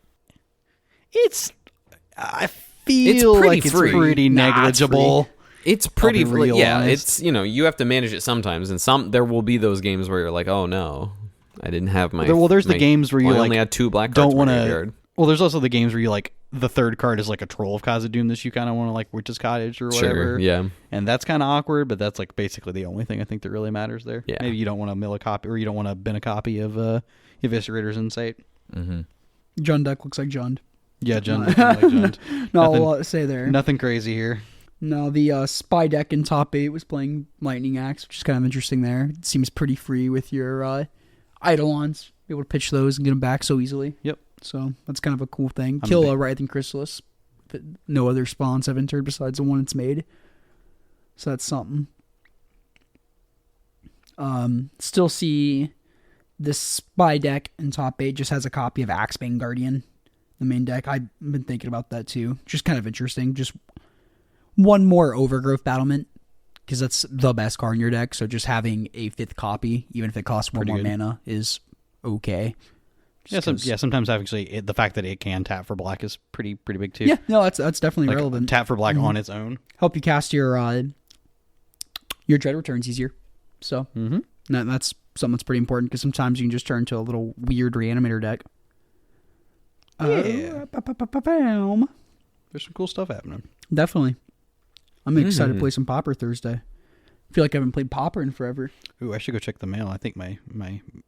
I feel it's it's pretty negligible. It's pretty real. Yeah, it's you have to manage it sometimes, and there will be those games where you're like, oh no, I didn't have my. Well, there's the games where you only had 2 black cards. Don't want to. Well, there's also the games where you the third card is a Troll of Khazad-dûm that you kind of want to Witch's Cottage or whatever. Sure, yeah. And that's kind of awkward, but that's basically the only thing I think that really matters there. Yeah. Maybe you don't want to mill a copy, or you don't want to bin a copy of Eviscerator's Insight. Mm-hmm. Jund deck looks like Jund. Yeah, Jund. Like Jund. Not a lot to say there. Nothing crazy here. No, the Spy deck in top 8 was playing Lightning Axe, which is kind of interesting there. It seems pretty free with your Eidolons. Be able to pitch those and get them back so easily. Yep. So that's kind of a cool thing. Kill a Writhing Chrysalis. But no other spawns have entered besides the one it's made. So that's something. Still see this spy deck in top 8 just has a copy of Axebane Guardian. The main deck. I've been thinking about that too. Just kind of interesting. Just one more Overgrowth Battlement. Because that's the best card in your deck. So just having a 5th copy, even if it costs one more mana, is okay. Sometimes actually the fact that it can tap for black is pretty big too. Yeah, no, that's definitely relevant. Tap for black on its own. Help you cast your Dread Returns easier. So that's something that's pretty important because sometimes you can just turn into a little weird Reanimator deck. There's some cool stuff happening. Definitely. I'm excited to play some Pauper Thursday. I feel like I haven't played Pauper in forever. Ooh, I should go check the mail. I think my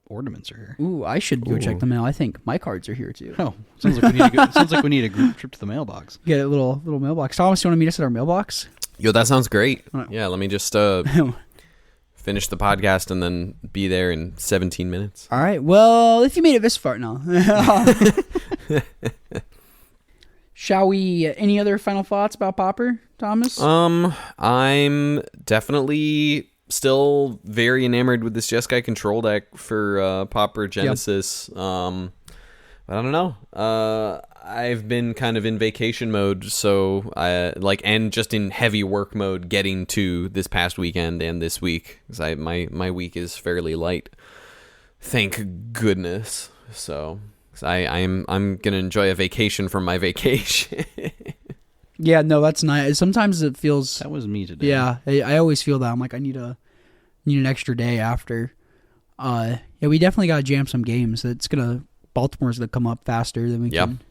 ornaments are here. Ooh, I should go check the mail. I think my cards are here too. Oh, sounds like we need a group trip to the mailbox. Get a little mailbox. Thomas, you want to meet us at our mailbox? Yo, that sounds great. Yeah, let me just finish the podcast and then be there in 17 minutes. All right. Well, if you made it this far now. Shall we? Any other final thoughts about Pauper, Thomas? I'm definitely still very enamored with this Jeskai control deck for Pauper Genesis. Yep. I don't know. I've been kind of in vacation mode, so and just in heavy work mode getting to this past weekend and this week. Because my week is fairly light. Thank goodness. So I'm gonna enjoy a vacation from my vacation. Yeah, no, that's nice. Sometimes it feels that was me today. Yeah, I always feel that. I'm like, I need an extra day after. Yeah, we definitely gotta jam some games. Baltimore's gonna come up faster than we can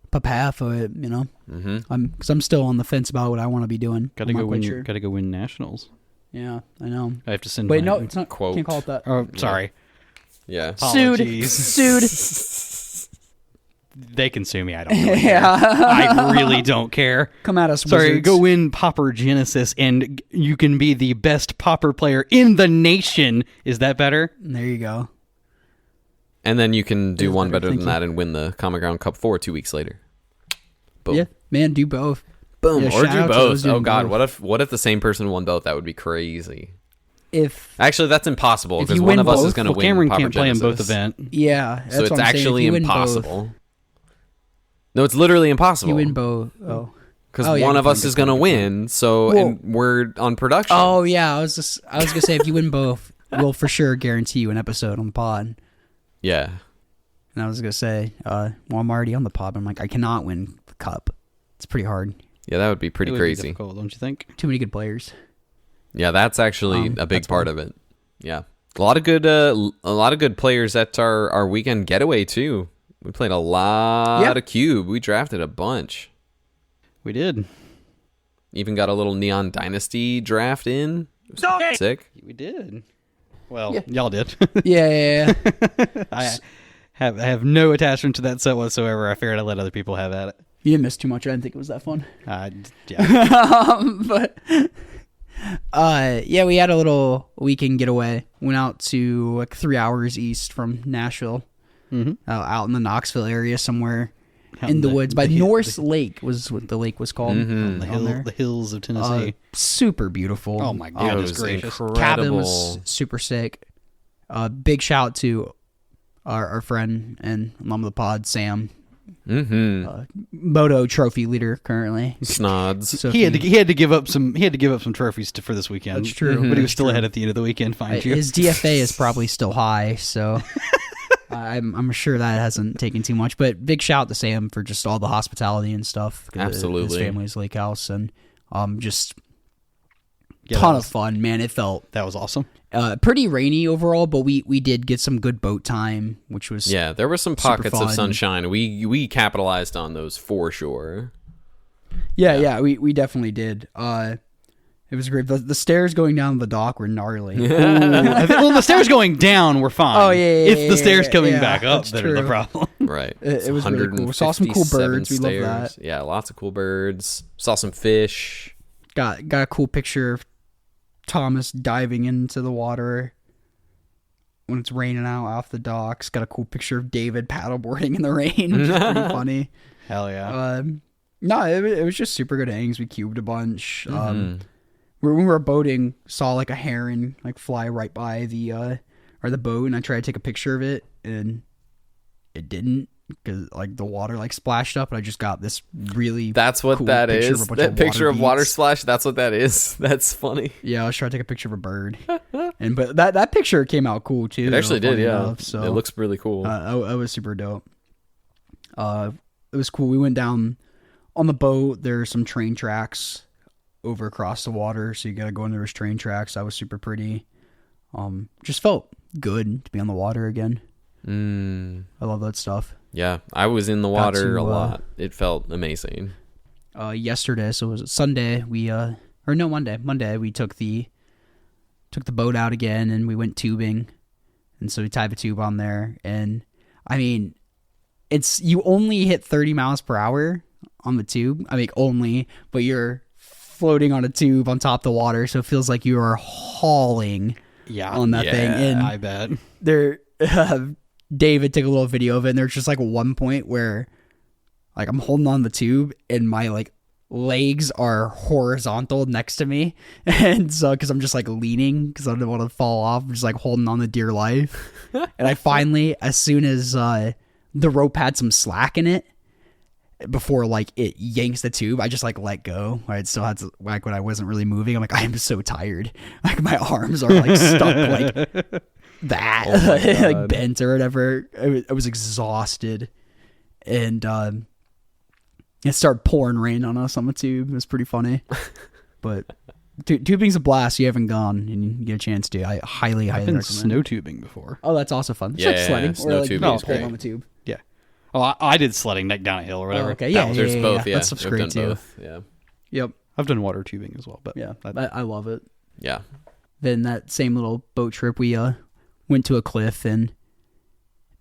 prepare for it. You know, because I'm still on the fence about what I want to be doing. Gotta go win nationals. Yeah, I know. I have to send. Wait, no, it's not. Quote. Can't call it that. Oh, sorry. Yeah. Sued. They can sue me. I don't really care. I really don't care. Come at us, Sorry, wizards. go win Pauper Genesis, and you can be the best Pauper player in the nation. Is that better? There you go. And then you can do one better than that and win the Common Ground Cup 4 2 weeks later. Boom. Yeah, man, do both. Boom. Yeah, or do both. Oh, God. Both. What if the same person won both? That would be crazy. Actually, that's impossible because one of us is going to win. Cameron Pauper can't play in Genesis. both events. Yeah, that's so it's what I'm actually saying. impossible. No, it's literally impossible. You win both. Oh, because one of us is going to win. So and we're on production. Oh yeah, I was gonna say if you win both, we'll for sure guarantee you an episode on the pod. Yeah. And I was gonna say, well, I'm already on the pod. But I'm like, I cannot win the cup. It's pretty hard. Yeah, that would be pretty crazy. Be difficult, don't you think? Too many good players. Yeah, that's actually a big part of it. Yeah, a lot of good players at our weekend getaway too. We played a lot of Cube. We drafted a bunch. We did. Even got a little Neon Dynasty draft in. It was sick. We did. Well, y'all did. Yeah. I have no attachment to that set whatsoever. I figured I'd let other people have at it. You didn't miss too much. I didn't think it was that fun. Yeah. We had a little weekend getaway. Went out to like 3 hours east from Nashville, out in the Knoxville area somewhere in the woods by Norse Lake was what the lake was called. The hills of Tennessee. Super beautiful. Oh my goodness gracious! Incredible. Cabin was super sick. Big shout to our friend and mom of the pod, Sam. Moto trophy leader currently. Snods. So he had to give up some trophies for this weekend. That's true. But he was still ahead at the end of the weekend. His DFA is probably still high, so I'm sure that hasn't taken too much. But big shout to Sam for just all the hospitality and stuff. Absolutely. His family's lake house and just ton of fun, man. That was awesome. Pretty rainy overall, but we did get some good boat time, which was there were some pockets fun. of sunshine. We capitalized on those for sure. Yeah, we definitely did. It was great. The stairs going down the dock were gnarly. Well, the stairs going down were fine. Oh, yeah. It's the stairs coming back up that are the problem. Right. It was really cool. We saw some cool birds. We love that. Yeah, lots of cool birds. Saw some fish. Got a cool picture of Thomas diving into the water. when it's raining out off the docks. Got a cool picture of David paddleboarding in the rain, which is pretty funny. Hell yeah. No, it was just super good hangs. We cubed a bunch. When we were boating, saw like a heron like fly right by the boat, and I tried to take a picture of it, and it didn't, because like the water like splashed up, and I just got this really that's what cool that picture is. of a bunch That of picture of water beets. splash. That's what that is. That's funny. Yeah, I was trying to take a picture of a bird, but that picture came out cool too. It actually did. funny Yeah. enough, so It looks really cool. it was super dope. It was cool. We went down on the boat. There's some train tracks over across the water, so you got to go into those train tracks. That was super pretty. Just felt good to be on the water again. I love that stuff. Yeah, I was in the water to, a lot. It felt amazing. Yesterday, so it was Sunday. Monday. We took the boat out again, and we went tubing, and so we tied a tube on there. And I mean, you only hit 30 miles per hour on the tube. I mean, only, but you're floating on a tube on top of the water, so it feels like you are hauling on that thing. And I bet. there, David took a little video of it, and there's just like one point where like I'm holding on the tube and my like legs are horizontal next to me, and so because I'm just like leaning because I don't want to fall off, I'm just like holding on the dear life. And I finally, as soon as the rope had some slack in it, before like it yanks the tube, I just like let go. I still had to, like when I wasn't really moving, I'm like, I am so tired. Like my arms are like stuck like that, like bent or whatever. I was exhausted, and it started pouring rain on us on the tube. It was pretty funny, but tubing's a blast. You haven't gone and you get a chance to. I highly I've been recommend. snow tubing before. Oh, that's also fun. It's Yeah, like sledding snow or like tubing is pulling great. on the tube. Yeah. Oh, I did sledding down a hill or whatever. Oh, okay, yeah, There's both. Yeah, That stuff's I've great done too. both. Yeah. Yep. I've done water tubing as well, but Yeah, I love it. Yeah. Then that same little boat trip, we went to a cliff, and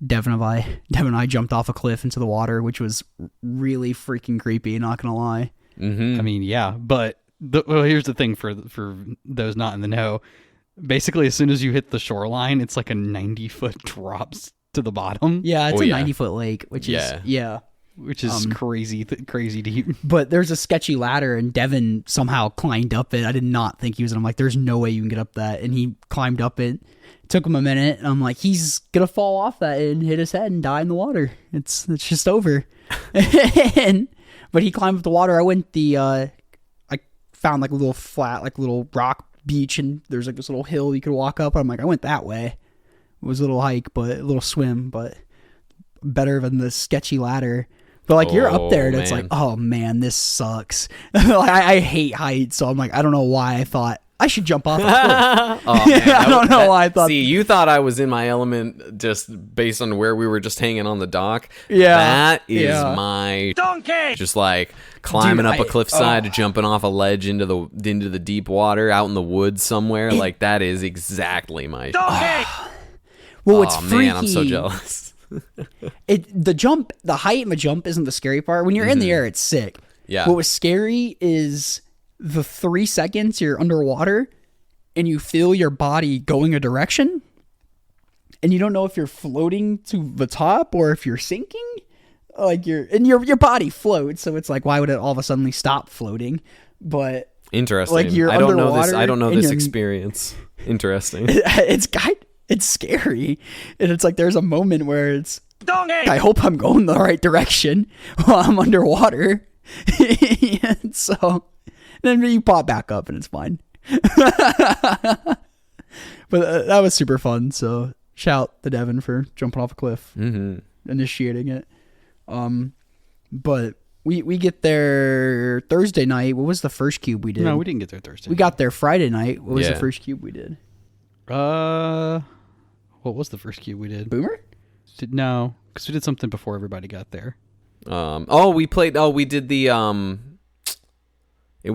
Devin and I jumped off a cliff into the water, which was really freaking creepy. Not gonna lie. Mm-hmm. I mean, yeah, but here's the thing for those not in the know. Basically, as soon as you hit the shoreline, it's like a 90-foot drops to the bottom. Yeah, it's Oh, a yeah. 90-foot lake, which is Which is crazy deep. But there's a sketchy ladder, and Devin somehow climbed up it. I did not think he was. I'm like, there's no way you can get up that, and he climbed up it. Took him a minute, and I'm like, he's gonna fall off that and hit his head and die in the water. It's just over. But he climbed up the water. I went I found like a little flat, like little rock beach, and there's like this little hill you could walk up. I'm like, I went that way. It was a little hike, but a little swim, but better than the sketchy ladder. But like you're up there, and it's like, oh man, this sucks. I hate heights, so I'm like, I don't know why I thought I should jump off a cliff. Oh, man, I don't know why I thought. See, you thought I was in my element just based on where we were just hanging on the dock. Yeah. That is Yeah. my donkey. Just like climbing Dude, up a cliffside, jumping off a ledge into the deep water out in the woods somewhere. Like that is exactly my donkey. Well, it's Oh freaky. man, I'm so jealous. The height and the jump isn't the scary part. When you're in the air, it's sick. Yeah. What was scary is the 3 seconds you're underwater and you feel your body going a direction, and you don't know if you're floating to the top or if you're sinking. Like your body floats, so it's like, why would it all of a sudden stop floating? But Interesting. like you're I don't know this. underwater I don't know and this you're- experience. Interesting. it's scary, and it's like there's a moment where it's, I hope I'm going the right direction while I'm underwater. And so then you pop back up and it's fine. But that was super fun. So shout to Devin for jumping off a cliff, initiating it. But we get there Thursday night. What was the first cube we did? No, we didn't get there Thursday. We got there Friday night. What was the Yeah. first cube we did? What was the first cube we did? Boomer? No, because we did something before everybody got there. We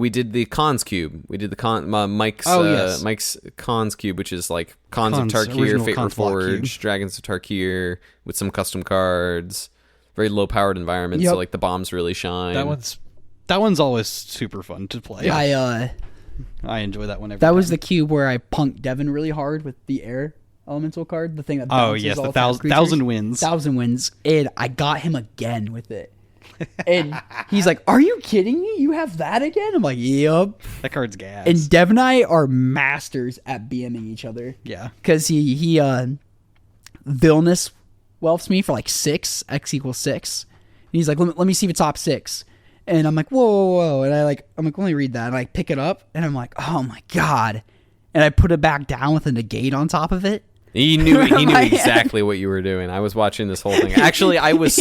did the cons cube. We did the Mike's yes. Mike's cons cube, which is like cons of Cons, Tarkir, original Fate Cons block Reforged, Dragons of Tarkir with some custom cards. Very low powered environment, Yep. so like the bombs really shine. That one's always super fun to play. I enjoy that one every that time. was the cube where I punked Devin really hard with the air. elemental card, the thing that Oh bounces yes, all the 5 creatures. 1,000 wins. 1,000 wins, and I got him again with it. And he's like, "Are you kidding me? You have that again?" I'm like, "Yep." That card's gas. And Dev and I are masters at BMing each other. Yeah. Because he villainous whelps me for like 6, X equals 6. And he's like, let me see the top 6. And I'm like, whoa. And I'm like, let me read that. And I pick it up and I'm like, oh my God. And I put it back down with a negate on top of it. He knew exactly what you were doing. I was watching this whole thing. Actually, I was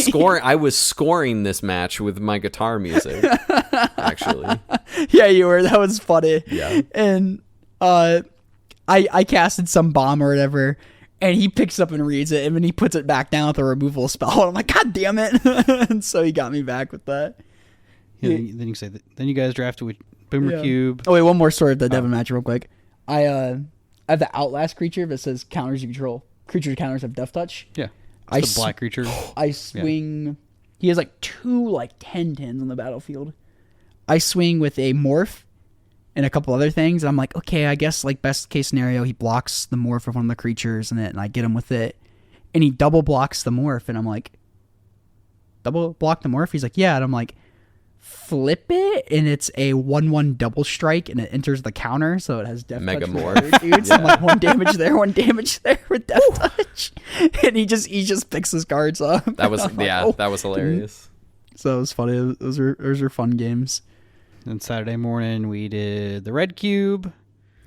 scoring this match with my guitar music. Actually. Yeah, you were. That was funny. Yeah. And I casted some bomb or whatever, and he picks up and reads it, and then he puts it back down with a removal spell. And I'm like, God damn it. And so he got me back with that. Yeah, then you say that. Then you guys drafted with Boomer Cube. Oh wait, one more story of the Devon match real quick. I have the Outlast creature that says counters you control. Creature counters have Death Touch. Yeah. It's the black creature. I swing. Yeah. He has like 2 like 10/10s on the battlefield. I swing with a morph and a couple other things. And I'm like, okay, I guess like best case scenario, he blocks the morph of one of the creatures and I get him with it. And he double blocks the morph. And I'm like, double block the morph? He's like, yeah. And I'm like, flip it, and it's a 1/1 double strike, and it enters the counter, so it has Death Mega Touch. Morph. Dude, so I'm like 1 damage there, 1 damage there with Death Touch, and he just picks his cards up. That was that was hilarious. So it was funny. Those were fun games. And Saturday morning we did the Red Cube.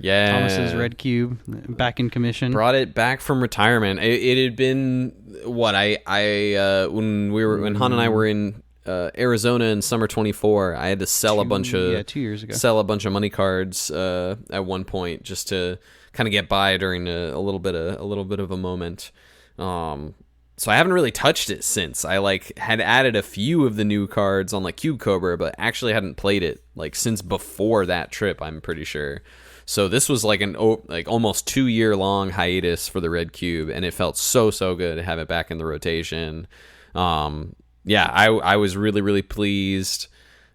Yeah, Thomas's Red Cube back in commission. Brought it back from retirement. It had been what I when Han and I were in Arizona in summer 24, I had to sell a bunch of 2 years ago. Sell a bunch of money cards at one point just to kind of get by during a little bit of a moment. So I haven't really touched it since. I like had added a few of the new cards on like Cube Cobra, but actually hadn't played it like since before that trip, I'm pretty sure. So this was like almost 2-year long hiatus for the Red Cube, and it felt so good to have it back in the rotation. Yeah, I was really, really pleased.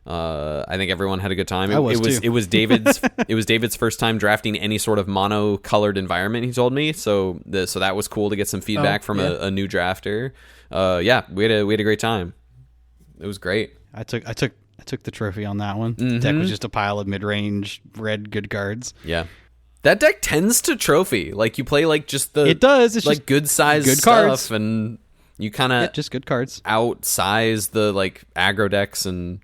I think everyone had a good time. It was David's first time drafting any sort of mono-colored environment, he told me. So that was cool to get some feedback from a new drafter. Yeah, we had a great time. It was great. I took the trophy on that one. Mm-hmm. The deck was just a pile of mid-range red good cards. Yeah. That deck tends to trophy. Like you play like just the It does. It's like just good size good stuff cards. and you kind of just good cards. Outsize the like aggro decks and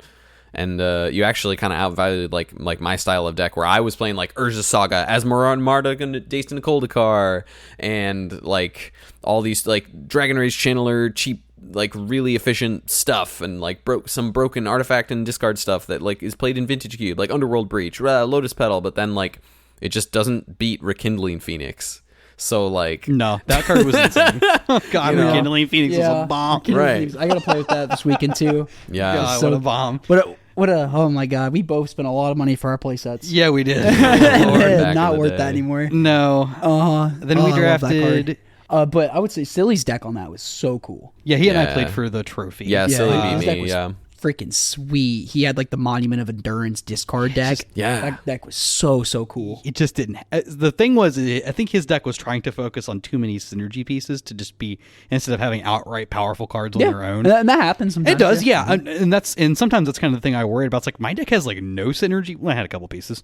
you actually kind of outvalued like my style of deck where I was playing like Urza Saga, Asmoran Marduk, and Dayston Koldakar, and like all these like Dragon Rage Channeler cheap like really efficient stuff, and like some broken artifact and discard stuff that like is played in Vintage Cube, like Underworld Breach, Lotus Petal, but then like it just doesn't beat Rekindling Phoenix. So like no, that card was insane. Oh God, Rekindling Phoenix was a bomb. Right. Phoenix. I gotta play with that this weekend too. Yeah, God, what a bomb. What a oh my God, we both spent a lot of money for our play sets. Yeah, we did. Not worth that anymore. No. Then we drafted. But I would say Silly's deck on that was so cool. Yeah, he and I played for the trophy. Yeah, Silly beat his deck me. was Yeah. Freaking sweet. He had like the Monument of Endurance discard deck. That deck was so cool. It just didn't. The thing was, I think his deck was trying to focus on too many synergy pieces to just be, instead of having outright powerful cards on their own. And that happens sometimes. It does, yeah. And sometimes that's kind of the thing I worried about. It's like my deck has like no synergy. Well, I had a couple pieces.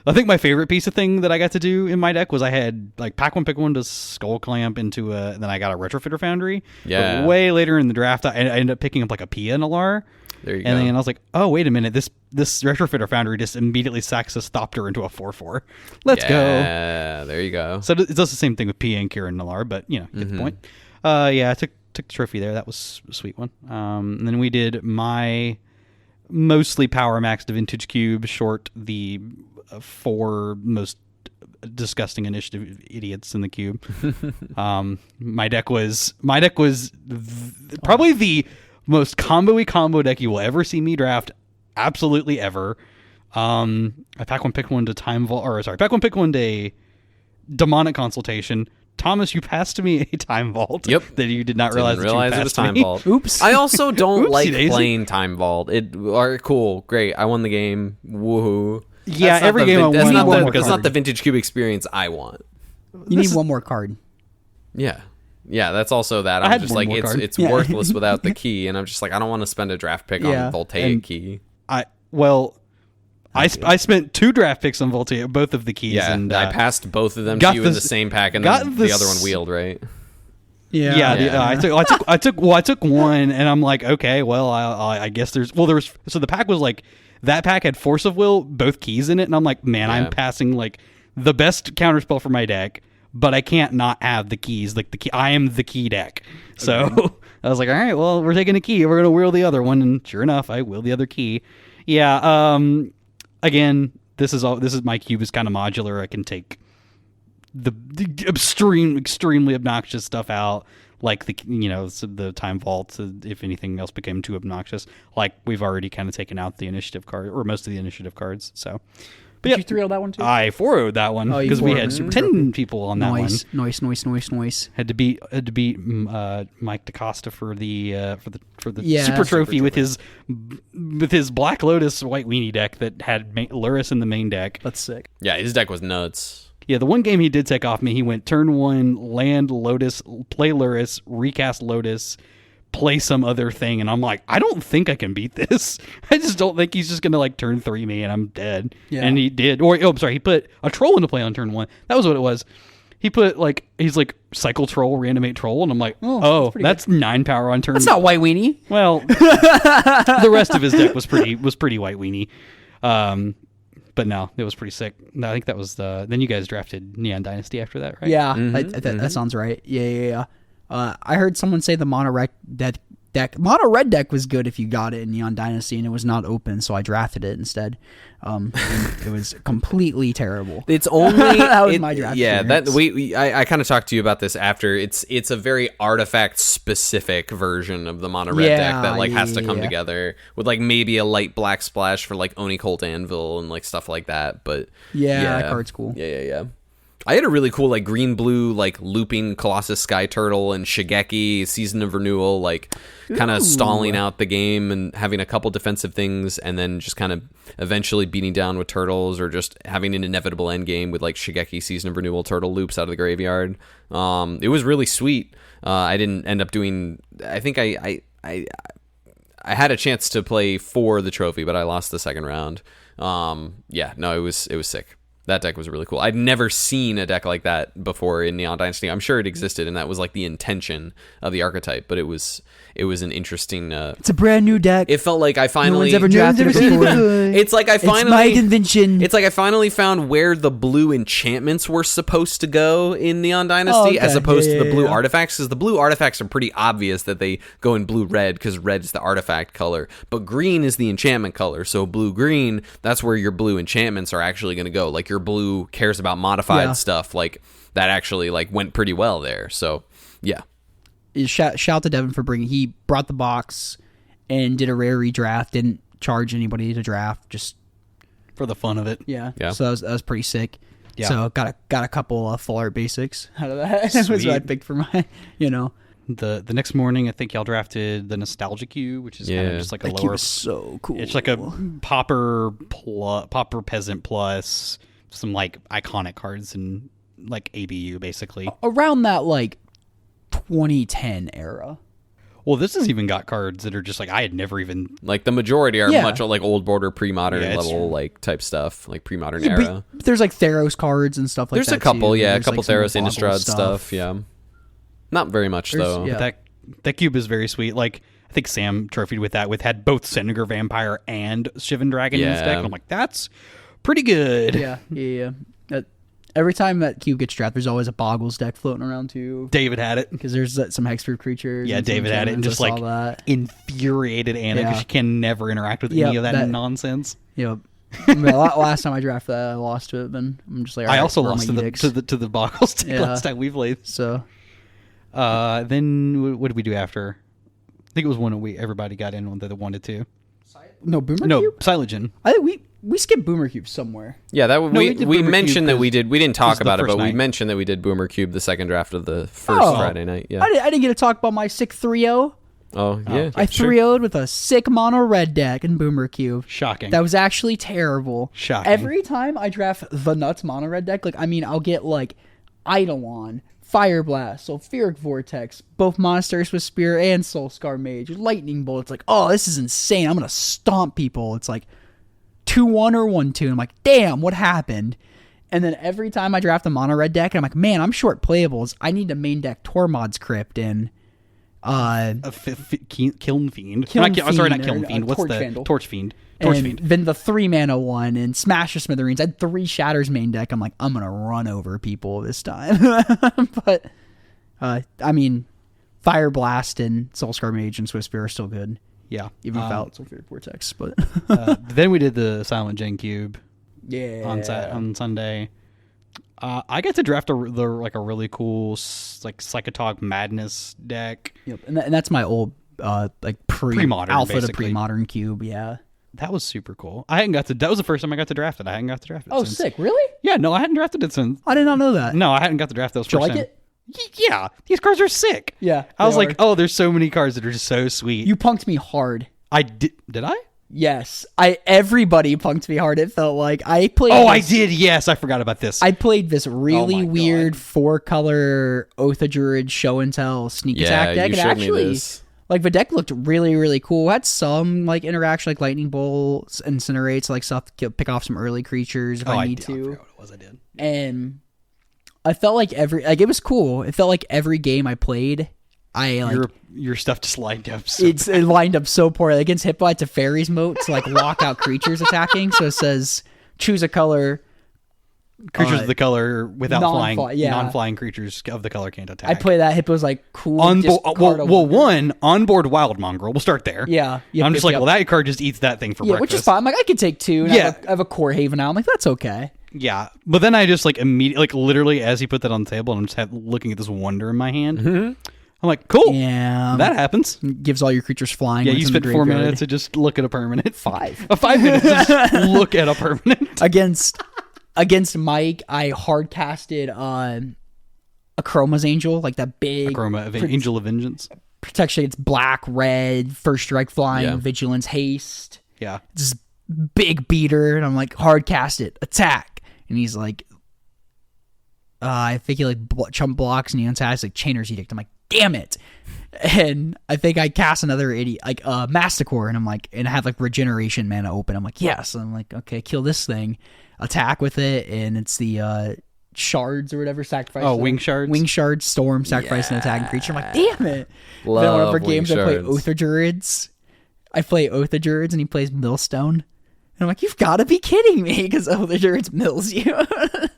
I think my favorite piece of thing that I got to do in my deck was I had like pack one to Skull Clamp into and then I got a Retrofitter Foundry. Yeah. But way later in the draft, I ended up picking up like a Pia and a Alar. There you go. And then I was like, oh, wait a minute. This Retrofitter Foundry just immediately sacks a Thopter into a 4/4. Let's go. Yeah, there you go. So it does the same thing with Pia and Kira and Alar, but you know, get the point. Yeah, I took the trophy there. That was a sweet one. And then we did my mostly power maxed Vintage Cube short the 4 most disgusting initiative idiots in the cube. My deck was probably the most combo-y combo deck you will ever see me draft, absolutely ever. I pack one to Time Vault, or sorry, pack one pick one day Demonic Consultation. Thomas, you passed to me a Time Vault. Yep. That you did not realize it was Time Vault. Oops. I also don't like Daisy. playing Time Vault. Cool, great. I won the game. Woohoo. Yeah, every game I won. That's not the Vintage Cube experience I want. You need one more card. Yeah, that's also that. I I'm had just one like, more card. it's worthless without the key, and I'm just like, I don't want to spend a draft pick on Voltaic key. I spent 2 draft picks on Voltaic, both of the keys. Yeah, and I passed both of them to you in the same pack, and then the other one wheeled, right? I took one, and I'm like, okay, well, I guess there was so the pack was like, that pack had Force of Will, both keys in it, and I'm like, man, I'm passing like the best counterspell for my deck, but I can't not have the keys. Like the key, I am the key deck. So I was like, all right, well, we're taking a key, we're gonna wheel the other one, and sure enough, I wheel the other key. Yeah. Again, this is my cube is kind of modular. I can take the extremely obnoxious stuff out, like the time vault, if anything else became too obnoxious. Like we've already kind of taken out the initiative card, or most of the initiative cards. So, but Did you 3-0 that one too? I 4-0'd that one because we had 10 people on that one. Noise. Had to beat Mike DaCosta for the super trophy with his Black Lotus White Weenie deck that had Luris in the main deck. That's sick. Yeah, his deck was nuts. Yeah, the one game he did take off me, he went turn 1, land Lotus, play Luris, recast Lotus, play some other thing, and I'm like, I don't think I can beat this. I just don't think he's just gonna like turn 3 me and I'm dead. Yeah. And he did. He put a troll into play on turn 1. That was what it was. He put he's like cycle troll, reanimate troll, and I'm like, that's 9 power on turn. That's not White Weenie. Well, the rest of his deck was pretty White Weenie. But no, it was pretty sick. No, I think that was then you guys drafted Neon Dynasty after that, right? Yeah, that sounds right. Yeah. I heard someone say the mono red deck was good if you got it in Neon Dynasty, and it was not open, so I drafted it instead. And it was completely terrible. It's only that was my draft. Yeah, experience. I kind of talked to you about this after. It's a very artifact specific version of the mono red deck that has to come together with like maybe a light black splash for like Oni Colt Anvil and like stuff like that. But that card's cool. Yeah. I had a really cool like green blue like looping Colossus Sky Turtle and Shigeki Season of Renewal, like kind of stalling out the game and having a couple defensive things, and then just kind of eventually beating down with turtles, or just having an inevitable end game with like Shigeki Season of Renewal turtle loops out of the graveyard. It was really sweet. I didn't end up doing. I think I had a chance to play for the trophy, but I lost the second round. It was sick. That deck was really cool. I'd never seen a deck like that before in Neon Dynasty. I'm sure it existed, and that was like the intention of the archetype, but it was an interesting... it's a brand new deck. It felt like I finally... No one's ever drafted it before. It's like I finally... It's my invention. It's like I finally found where the blue enchantments were supposed to go in Neon Dynasty, as opposed to the blue artifacts, because the blue artifacts are pretty obvious that they go in blue-red, because red is the artifact color, but green is the enchantment color, so blue-green, that's where your blue enchantments are actually going to go. Like, your blue cares about modified stuff, like that actually like went pretty well there. So shout out to Devin for he brought the box and did a rare redraft, didn't charge anybody to draft, just for the fun of it. So that was pretty sick. So got a couple full art basics out of that. That was what I picked for my The next morning, I think y'all drafted the Nostalgia Cube, which is kind of just like a that lower. Cube is so cool. It's like a Pauper Peasant plus some like iconic cards and like ABU basically around that like 2010 era. Well, this has even got cards that are just like I had never even like the majority are much like old border pre-modern level like type stuff, like pre-modern era. But there's like Theros cards and stuff like that. There's a couple, too. a couple like Theros Innistrad stuff. Not very much though. But that cube is very sweet. Like I think Sam trophied with that. Had both Senegar Vampire and Shivan Dragon in his deck. And I'm like, that's pretty good. Yeah. Every time that cube gets drafted, there's always a Boggles deck floating around too. David had it because there's some hexproof creatures. Yeah, David had it and just like infuriated Anna because she can never interact with any of that nonsense. Yep. Last time I drafted that, I lost to it. But I'm just like, I also lost to the Boggles deck last time we played. So, then what did we do after? I think it was one everybody got in that wanted to. No, Boomer Cube? No, Silogen. I think we skipped Boomer Cube somewhere. Yeah, we mentioned that we did. We didn't talk about it, but we mentioned that we did Boomer Cube the second draft of the first Friday night. Yeah, I didn't get to talk about my sick 3-0. Oh, yeah. I 3-0'd with a sick mono red deck in Boomer Cube. Shocking. That was actually terrible. Shocking. Every time I draft the nuts mono red deck, I'll get like Eidolon, Fire Blast, Sulfuric Vortex, both Monastery Swift Spear and Soul Scar Mage, Lightning Bolt. It's like, oh, this is insane. I'm going to stomp people. It's like 2-1 or 1-2. I'm like, damn, what happened? And then every time I draft a mono red deck, I'm like, man, I'm short playables. I need to main deck Tormod's Crypt and Kiln Fiend. Kiln Sorry, not Fiend, Kiln or, Fiend. What's Torch the Vandal. Torch Fiend? And then the 3-mana one and Smash the Smithereens. I had 3 Shatters main deck. I'm like, I'm going to run over people this time. But, I mean, Fire Blast and Soul Scar Mage and Swift Spear are still good. Yeah. Even without Sulfuric Vortex. But then we did the Silent Gen Cube yeah, on Sunday. I got to draft a really cool Psychotog Madness deck. Yep. And that's my old pre-modern alpha basically. to pre-modern cube. Yeah. That was super cool. That was the first time I got to draft it. I hadn't got to draft it Oh, since. sick. Really? Yeah, no, I hadn't drafted it since. I did not know that. No, I hadn't got to draft those. Did you first like time. it? Yeah, these cards are sick. Yeah. I was they like, are. oh, there's so many cards that are just so sweet. You punked me hard. I did I? Yes. Everybody punked me hard. It felt like I played. Oh, I did. Yes, I forgot about this. I played this really Oh my weird God. 4-color Oath of Druid show and tell sneak attack deck. you It showed me actually, this. like, the deck looked really, really cool. It had some like interaction, like lightning bolts, incinerates, like stuff to pick off some early creatures if I need I to. forgot what it was I did. And I felt like it was cool. It felt like every game I played, Your stuff just lined up. So it lined up so poorly. Against Hippo, it's a fairies moat to like lock out creatures attacking. So it says choose a color. creatures of the color without flying, yeah. non-flying creatures of the color can't attack. I play that. Hippo's like cool. Onboard Wild Mongrel. We'll start there. Yeah. I'm just like, well, that card just eats that thing for breakfast. Which is fine. I'm like, I could take 2. And Yeah. I have a core haven now. I'm like, that's okay. Yeah, but then I just like immediately, like literally as he put that on the table, and I'm just looking at this wonder in my hand. I'm like, cool. Yeah. That happens. Gives all your creatures flying. Yeah, when you it's in the spent 4 graveyard. minutes to just look at a permanent. 5. 5 minutes to just look at a permanent. Against Mike, I hard casted a Chroma's Angel, like that big Angel of Vengeance. protection. It's black, red, first strike flying, Yeah. vigilance, haste. Yeah. This big beater, and I'm like, hard cast it, attack. And he's like, I think he like chump blocks and he untacks like Chainer's Edict. I'm like, damn it. And I think I cast another idiot, like Masticore, and I'm like, and I have like regeneration mana open. I'm like, yes. And I'm like, okay, kill this thing, attack with it, and it's the shards or whatever, sacrifice. Oh, wing shards? Wing shards, storm, sacrifice an attacking creature. I'm like, damn it. Love then whenever wing games I play shards. Oath of Druids, and he plays Millstone. And I'm like, you've got to be kidding me, because Oath of Druids mills you. And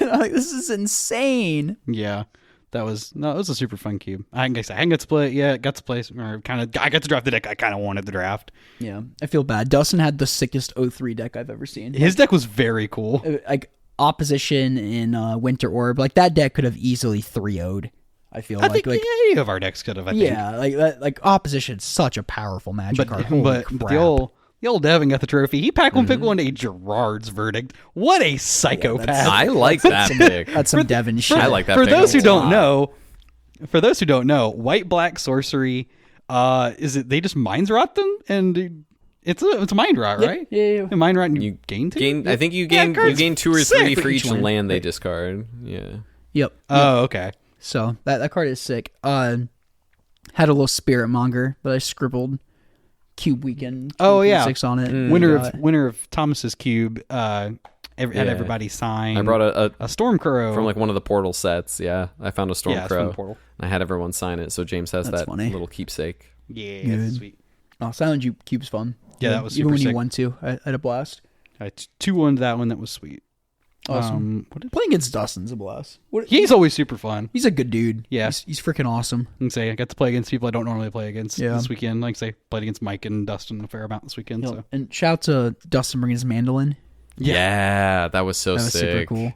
I'm like, this is insane. Yeah. It was a super fun cube. I hadn't got to play it yet. Got to play, or I got to draft the deck I kind of wanted to draft. Yeah, I feel bad. Dustin had the sickest 03 deck I've ever seen. His deck was very cool. Like, opposition in Winter Orb, like that deck could have easily 3-0'd. I feel I think like any of our decks could have. I think. yeah, like that, like opposition's such a powerful magic card. Holy But crap. the old Devin got the trophy. He packed one, pick one, a Gerard's Verdict. What a psychopath! I like that pick. That's some Devin shit. I like that For pick those a who don't lot. know, white black sorcery. Is it they just mind rot them, and it's a mind rot, right? Yeah. A mind rot, and you gain 2. I think you Yeah, gain cards 2 or sick 3 for for each each one. land they discard. Yeah. Yep. Oh, okay. So that card is sick. Had a little Spirit Monger that I scribbled Cube Weekend. Oh, yeah. 6 on it. Winner of Thomas's cube. Had everybody sign. I brought a Stormcrow from like one of the portal sets. Yeah, I found a it's from Stormcrow. Portal. I had everyone sign it, so James has That's that funny. little keepsake. Yeah, Good. that's sweet. Oh, Silent Cube's fun. Yeah, that was Even super when you sick. won too, I had a blast. I 2-1 that one. That was sweet. Awesome. Playing against Dustin's a blast. He's always super fun. He's a good dude. Yeah. He's freaking awesome. I got to play against people I don't normally play against Yeah. this weekend. Like say, played against Mike and Dustin a fair amount this weekend. Yep. So And shout out to Dustin bringing his mandolin. Yeah, that was so That was sick. super cool.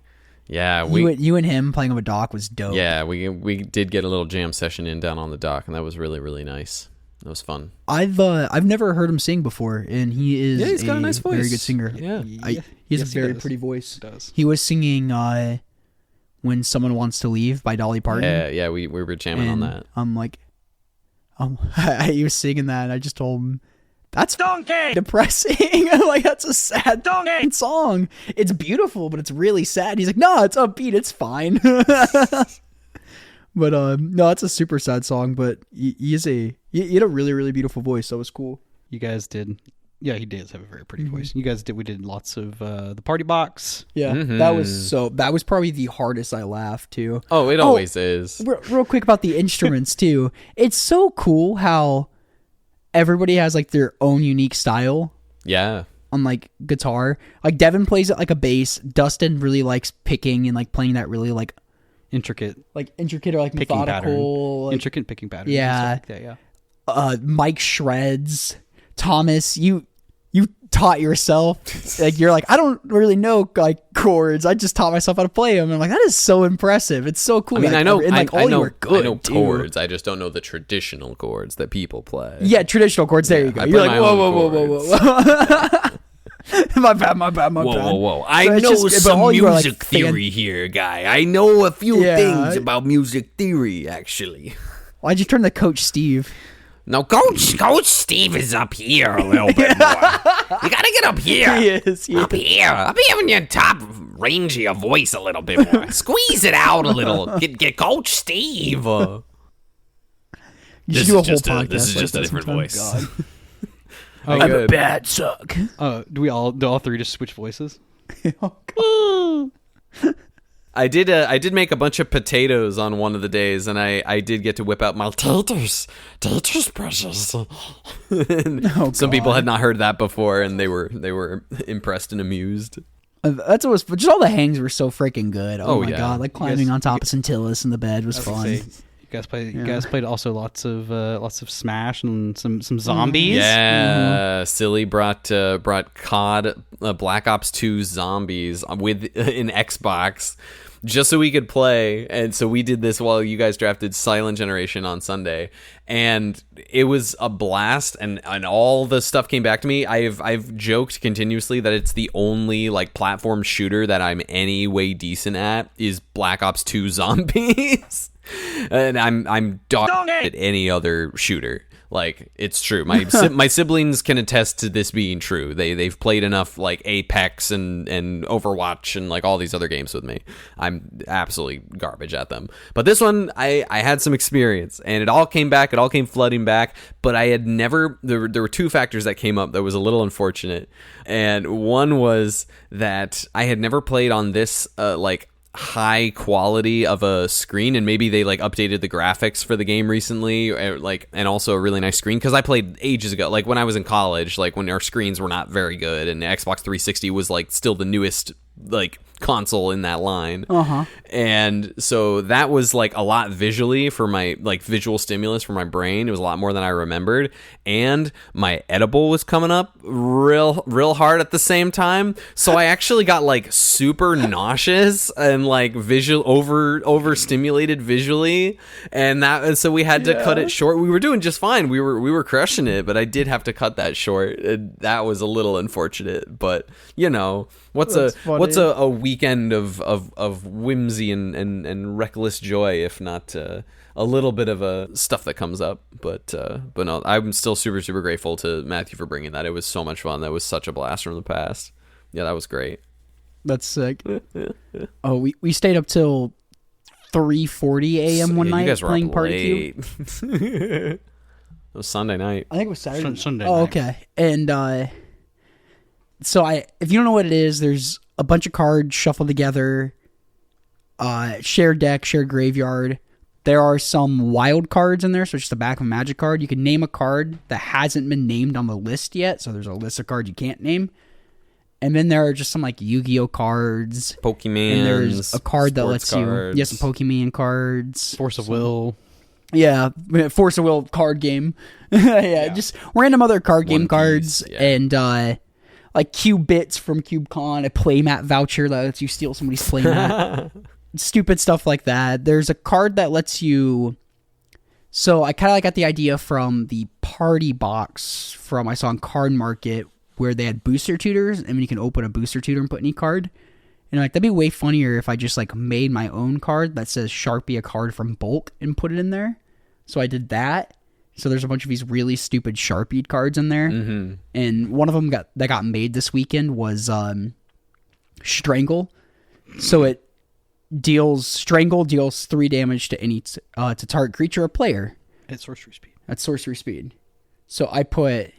Yeah, You and him playing on a dock was dope. yeah, we did get a little jam session in down on the dock, and that was really, really nice. That was fun. I've never heard him sing before, and he is Yeah, he's got a nice voice. very good singer. Yeah. He has Yes, a very does. pretty voice. He does. He was singing "When Someone Wants to Leave" by Dolly Parton. Yeah, we were jamming on And that. I'm like, he was singing that, and I just told him, that's depressing. I'm like, that's a sad song. It's beautiful, but it's really sad. He's like, no, it's upbeat. It's fine. But no, it's a super sad song. But he had a really really beautiful voice. That was cool. You guys did. Yeah, he does have a very pretty voice. You guys did. We did lots of the party box. Yeah, that was probably the hardest I laughed too. Oh, it always is. Real quick about the instruments too. It's so cool how everybody has like their own unique style. Yeah. On like guitar, like Devin plays it like a bass. Dustin really likes picking and like playing that really like intricate or like picking methodical, like, intricate picking patterns. Yeah, and stuff like that, yeah. Mike shreds. Thomas, you taught yourself. Like you're like, I don't really know like chords. I just taught myself how to play them. And I'm like, that is so impressive. It's so cool. I mean, like, I know, and like all you are good. I know chords. I just don't know the traditional chords that people play. Yeah, traditional chords. There you go. You're like, whoa. My bad. Whoa. I know some music theory here, guy. I know a few things about music theory, actually. Why'd you turn to Coach Steve? No, Coach Steve is up here a little bit more. You gotta get up here. He is. Up here. I'll be having your top range of your voice a little bit more. Squeeze it out a little. Get Coach Steve. You should do a whole podcast. This is just a different voice. I'm a bad suck. Do all three just switch voices? I did make a bunch of potatoes on one of the days, and I did get to whip out my taters precious. Some people had not heard that before, and they were impressed and amused. That's what was just all the hangs were so freaking good. Oh my yeah. God, like climbing on top of Centillus in the bed was fun. You guys played also lots of Smash and some zombies. Yeah, Silly brought COD Black Ops 2 Zombies with an Xbox just so we could play, and so we did this while you guys drafted Silent Generation on Sunday, and it was a blast, and all the stuff came back to me. I've joked continuously that it's the only like platform shooter that I'm any way decent at is Black Ops 2 Zombies. And I'm dog at any other shooter. Like, it's true. My siblings can attest to this being true. They've played enough like Apex and Overwatch and like all these other games with me. I'm absolutely garbage at them. But this one, I had some experience, and it all came back. It all came flooding back. But I had never. There were two factors that came up that was a little unfortunate, and one was that I had never played on this like high quality of a screen, and maybe they like updated the graphics for the game recently, like, and also a really nice screen, because I played ages ago, like when I was in college, like when our screens were not very good, and Xbox 360 was like still the newest like console in that line. And so that was like a lot visually for my like visual stimulus for my brain. It was a lot more than I remembered, and my edible was coming up real hard at the same time, so I actually got like super nauseous and like visual overstimulated visually, and so we had to cut it short. We were doing just fine, we were crushing it, but I did have to cut that short, and that was a little unfortunate. But you know, what's a weekend of whimsy and reckless joy, if not a little bit of stuff that comes up. But no, I'm still super grateful to Matthew for bringing that. It was so much fun. That was such a blast from the past. Yeah, that was great. That's sick. Oh, we stayed up till 3:40 a.m. one night playing Party Cube. It was Sunday night. I think it was Saturday. Sunday night. Oh, okay. And so if you don't know what it is, there's a bunch of cards shuffled together, shared deck, shared graveyard. There are some wild cards in there, so it's just the back of a Magic card. You can name a card that hasn't been named on the list yet, so there's a list of cards you can't name. And then there are just some like Yu-Gi-Oh cards, Pokemon, and there's a card that lets cards. you some Pokemon cards, Force of Will. Yeah, Force of Will card game. Just random other card game cards, and like Cube Bits from CubeCon, a playmat voucher that lets you steal somebody's playmat. Stupid stuff like that. There's a card that lets you... So I kind of got the idea from the party box I saw on Card Market, where they had booster tutors, and you can open a booster tutor and put any card. And like that'd be way funnier if I just like made my own card that says Sharpie a card from bulk and put it in there. So I did that. So there's a bunch of these really stupid Sharpied cards in there. Mm-hmm. And one of them got made this weekend was Strangle. So Strangle deals 3 damage to any to target creature or player. At sorcery speed. At sorcery speed. So I put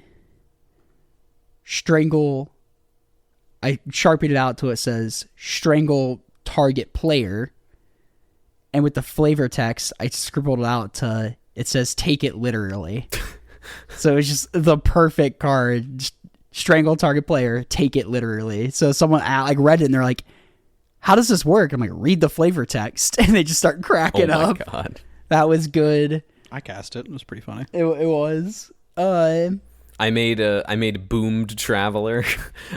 Strangle. I sharpened it out till it says Strangle target player. And with the flavor text, I scribbled it out to it says take it literally. So it's just the perfect card. Strangle target player, take it literally. So someone like read it and they're like, how does this work? I'm like, read the flavor text. And they just start cracking up. Oh my god. That was good. I cast it. It was pretty funny. It was. I made Boomed Traveler.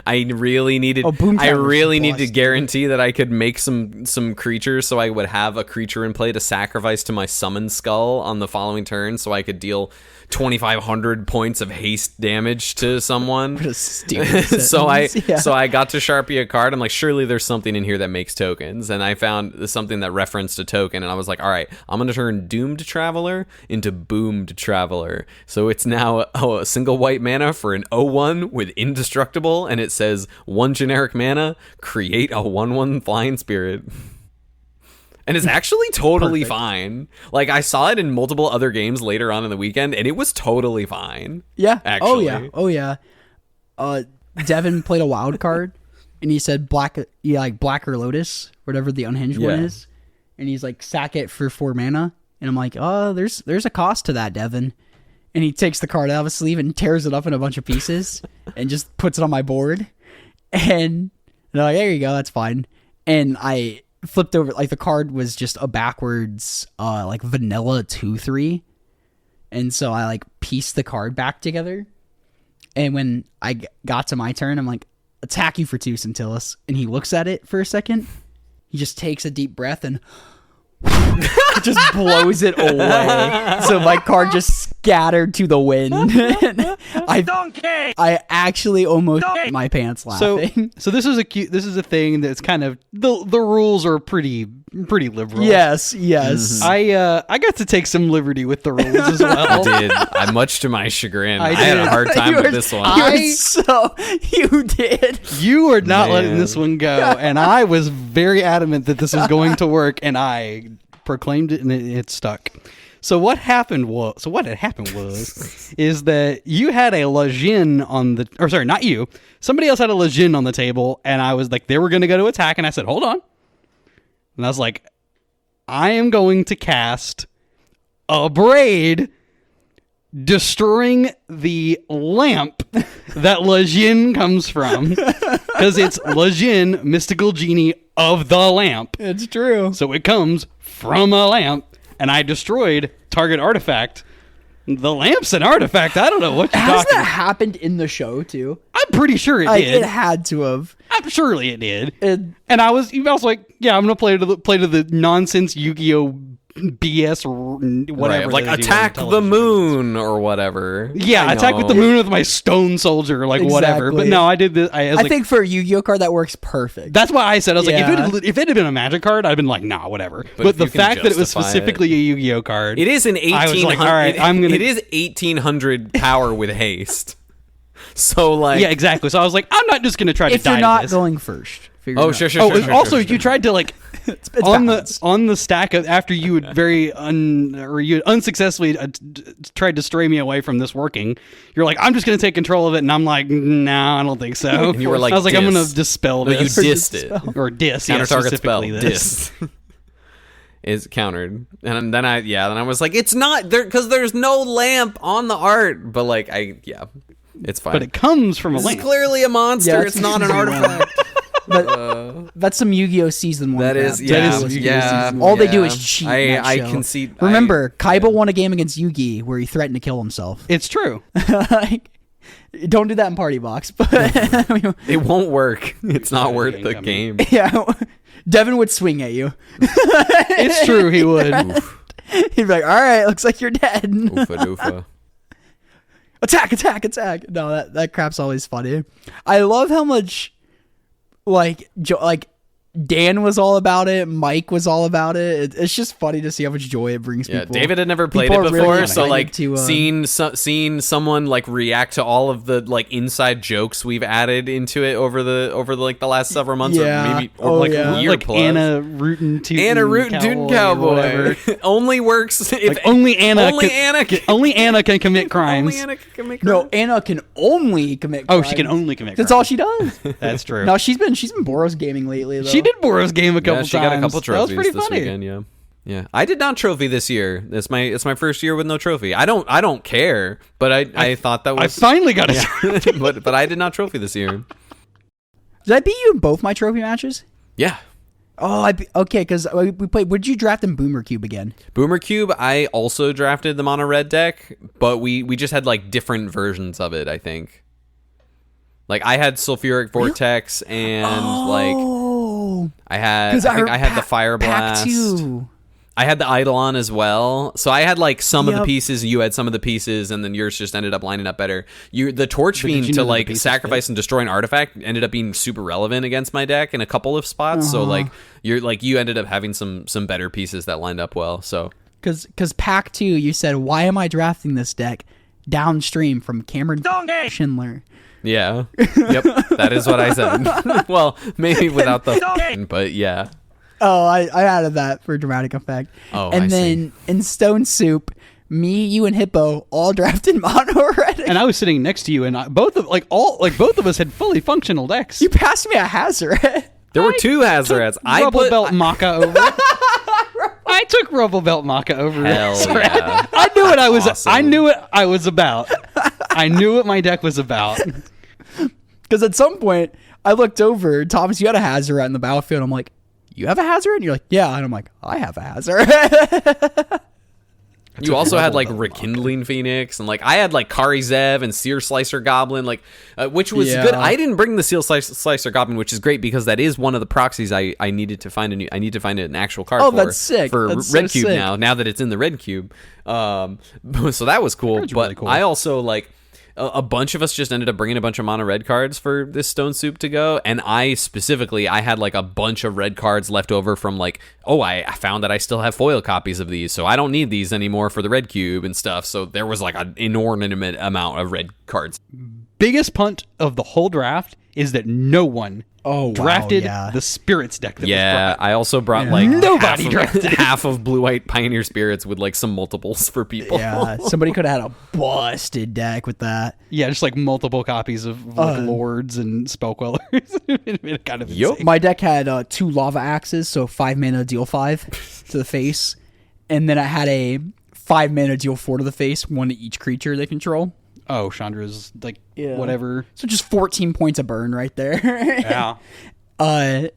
I really needed Boomed I Traveler's really needed to busted. guarantee that I could make some creatures so I would have a creature in play to sacrifice to my summon skull on the following turn so I could deal 2,500 points of haste damage to someone. What a stupid so I sentence. Yeah. so I got to Sharpie a card. I'm like, surely there's something in here that makes tokens, and I found something that referenced a token, and I was like, all right, I'm gonna turn Doomed Traveler into Boomed Traveler. So it's now a single white mana for an 0/1 with indestructible, and it says 1 generic mana, create a 1/1 flying spirit. And it's actually totally Perfect. fine. Like, I saw it in multiple other games later on in the weekend, and it was totally fine. Yeah. Actually. Oh yeah. Devin played a wild card, and he said Black or Lotus, whatever the unhinged one Yeah. is, and he's like sack it for 4 mana, and I'm like, oh, there's a cost to that, Devin. And he takes the card out of his sleeve and tears it up in a bunch of pieces, and just puts it on my board, and they're like, there you go, that's fine. And I flipped over, like the card was just a backwards like vanilla 2/3, and so I like pieced the card back together, and when I got to my turn, I'm like, attack you for 2, Scintillus. And he looks at it for a second, he just takes a deep breath and just blows it away. So my card just scattered to the wind. I actually almost shit my pants laughing. So this is a thing that's kind of the rules are pretty liberal. Yes. I got to take some liberty with the rules as well. I did. Much to my chagrin. I I had a did. hard time You with were- this one. You did. You are not letting Man. this one go, and I was very adamant that this was going to work, and I proclaimed it, and it stuck. So what had happened was is that you had a Lejeune on the, or sorry, not you. Somebody else had a Lejeune on the table, and I was like, they were going to go to attack, and I said, hold on. And I was like, I am going to cast a Braid, destroying the lamp that Lejeune comes from, because it's Lejeune, mystical genie of the lamp. It's true. So it comes from a lamp, and I destroyed target artifact. The lamp's an artifact. I don't know what you're Has talking that about. happened in the show too? I'm pretty sure it Like, did. it had to have. Surely it did. And And I was like, yeah, I'm gonna play to the nonsense Yu-Gi-Oh BS or whatever. Right, like it is you attack want the television. moon or whatever. Yeah, I attack with the know. moon with my stone soldier, like whatever. But Exactly. no, I did this. I was I like, think for a Yu-Gi-Oh card that works perfect. that's why I said I was Yeah. like, if it had been a Magic card, I'd been like, nah, whatever. But But if the you can fact that it was justify specifically a Yu-Gi-Oh card, It is an 1800. I was like, all right, I'm gonna- It is 1800 power with haste. So like, yeah, exactly. So I was like, I'm not just gonna try to if die you're to not this. going first. figure Oh, it out. sure. Oh, and also you tried to like It's on balanced. the stack of after you had you had unsuccessfully tried to stray me away from this working. You're like, I'm just gonna take control of it, and I'm like, no, I don't think so. And you were like, I was like, I'm gonna dis. dispel No, you this dissed it. or dis, Counter yeah, target spell. specifically this. Dis. Is countered, and then I was like, it's not there because there's no lamp on the art, but like it's fine. But it comes from a This lamp. is clearly a monster. Yeah, it's not an artifact. But that's some Yu-Gi-Oh season 1. That crap. is, yeah, That is Yu-Gi-Oh yeah. season 1. All they do yeah. is cheat. in that I show. concede. Remember, Kaiba won a game against Yugi where he threatened to kill himself. It's true. Like, don't do that in Party Box. But It won't work. It's not Yeah, worth it the ain't game. yeah, Devin would swing at you. It's true. He would. He'd be like, "All right, looks like you're dead." Oofa doofa. Attack! No, that crap's always funny. I love how much like Dan was all about it. Mike was all about it. It's just funny to see how much joy it brings people. David had never played People it are really before, so like excited to, seeing someone like react to all of the like inside jokes we've added into it over the like the last several months, or maybe a year like plus. Anna Rootin' Cowboy only works if like only Anna can commit crimes. Only Anna can commit crimes. No, Anna can only commit crimes. Oh, she can only commit crimes. That's all she does. That's true. No, she's been Boros gaming lately though. She did Boros game a couple times. She got a couple trophies that was pretty this funny. weekend. Yeah. I did not trophy this year. It's my first year with no trophy. I don't care, but I thought that was I finally got a trophy. but I did not trophy this year. Did I beat you in both my trophy matches? Yeah. Oh, okay, because we played. What did you draft in Boomer Cube again? Boomer Cube, I also drafted the mono red deck, but we just had like different versions of it, I think. Like I had Sulfuric Vortex and like I had the Fire Blast. I had the Eidolon as well. So I had like some of the pieces, you had some of the pieces, and then yours just ended up lining up better. The Torch Fiend to like sacrifice and destroy an artifact ended up being super relevant against my deck in a couple of spots. So like you ended up having some better pieces that lined up well. So because Pack 2, you said, why am I drafting this deck downstream from Cameron Schindler? Yeah. Yep. That is what I said. Well, maybe without the but yeah. Oh, I added that for dramatic effect. Oh, and I then in Stone Soup, me, you, and Hippo all drafted mono red. And I was sitting next to you, and both of us had fully functional decks. You passed me a Hazoret. There were two Hazarets. I Rubble put Belt Maka over. I took Rubble Belt Maka over. Hell yeah. I knew what I was. Awesome. I knew what I was about. I knew what my deck was about. Because at some point, I looked over, Thomas, you had a Hazoret in the battlefield. I'm like, you have a Hazoret? And you're like, yeah. And I'm like, I have a Hazoret. You also had like Rekindling Phoenix, and like I had like Kari Zev and Seer Slicer Goblin, like which was good. I didn't bring the Seal Slicer Goblin, which is great because that is one of the proxies I needed to find I need to find an actual card for. That's sick. For that's Red so Cube sick. now that it's in the Red Cube. So that was cool. That's But really cool. I also like a bunch of us just ended up bringing a bunch of mono red cards for this Stone Soup to go, and I had like a bunch of red cards left over from like, I found that I still have foil copies of these, so I don't need these anymore for the Red Cube and stuff. So there was like an inordinate amount of red cards. Biggest punt of the whole draft is that no one drafted the Spirits deck that was brought. I also brought like Nobody drafted half of Blue-White Pioneer Spirits with like some multiples for people. Yeah, somebody could have had a busted deck with that. Yeah, just like multiple copies of like Lords and Spellquellers. It kind of insane. My deck had 2 Lava Axes, so 5 mana deal 5 to the face. And then I had a 5 mana deal 4 to the face, 1 to each creature they control. Oh, Chandra's like whatever. So just 14 points of burn right there. Yeah.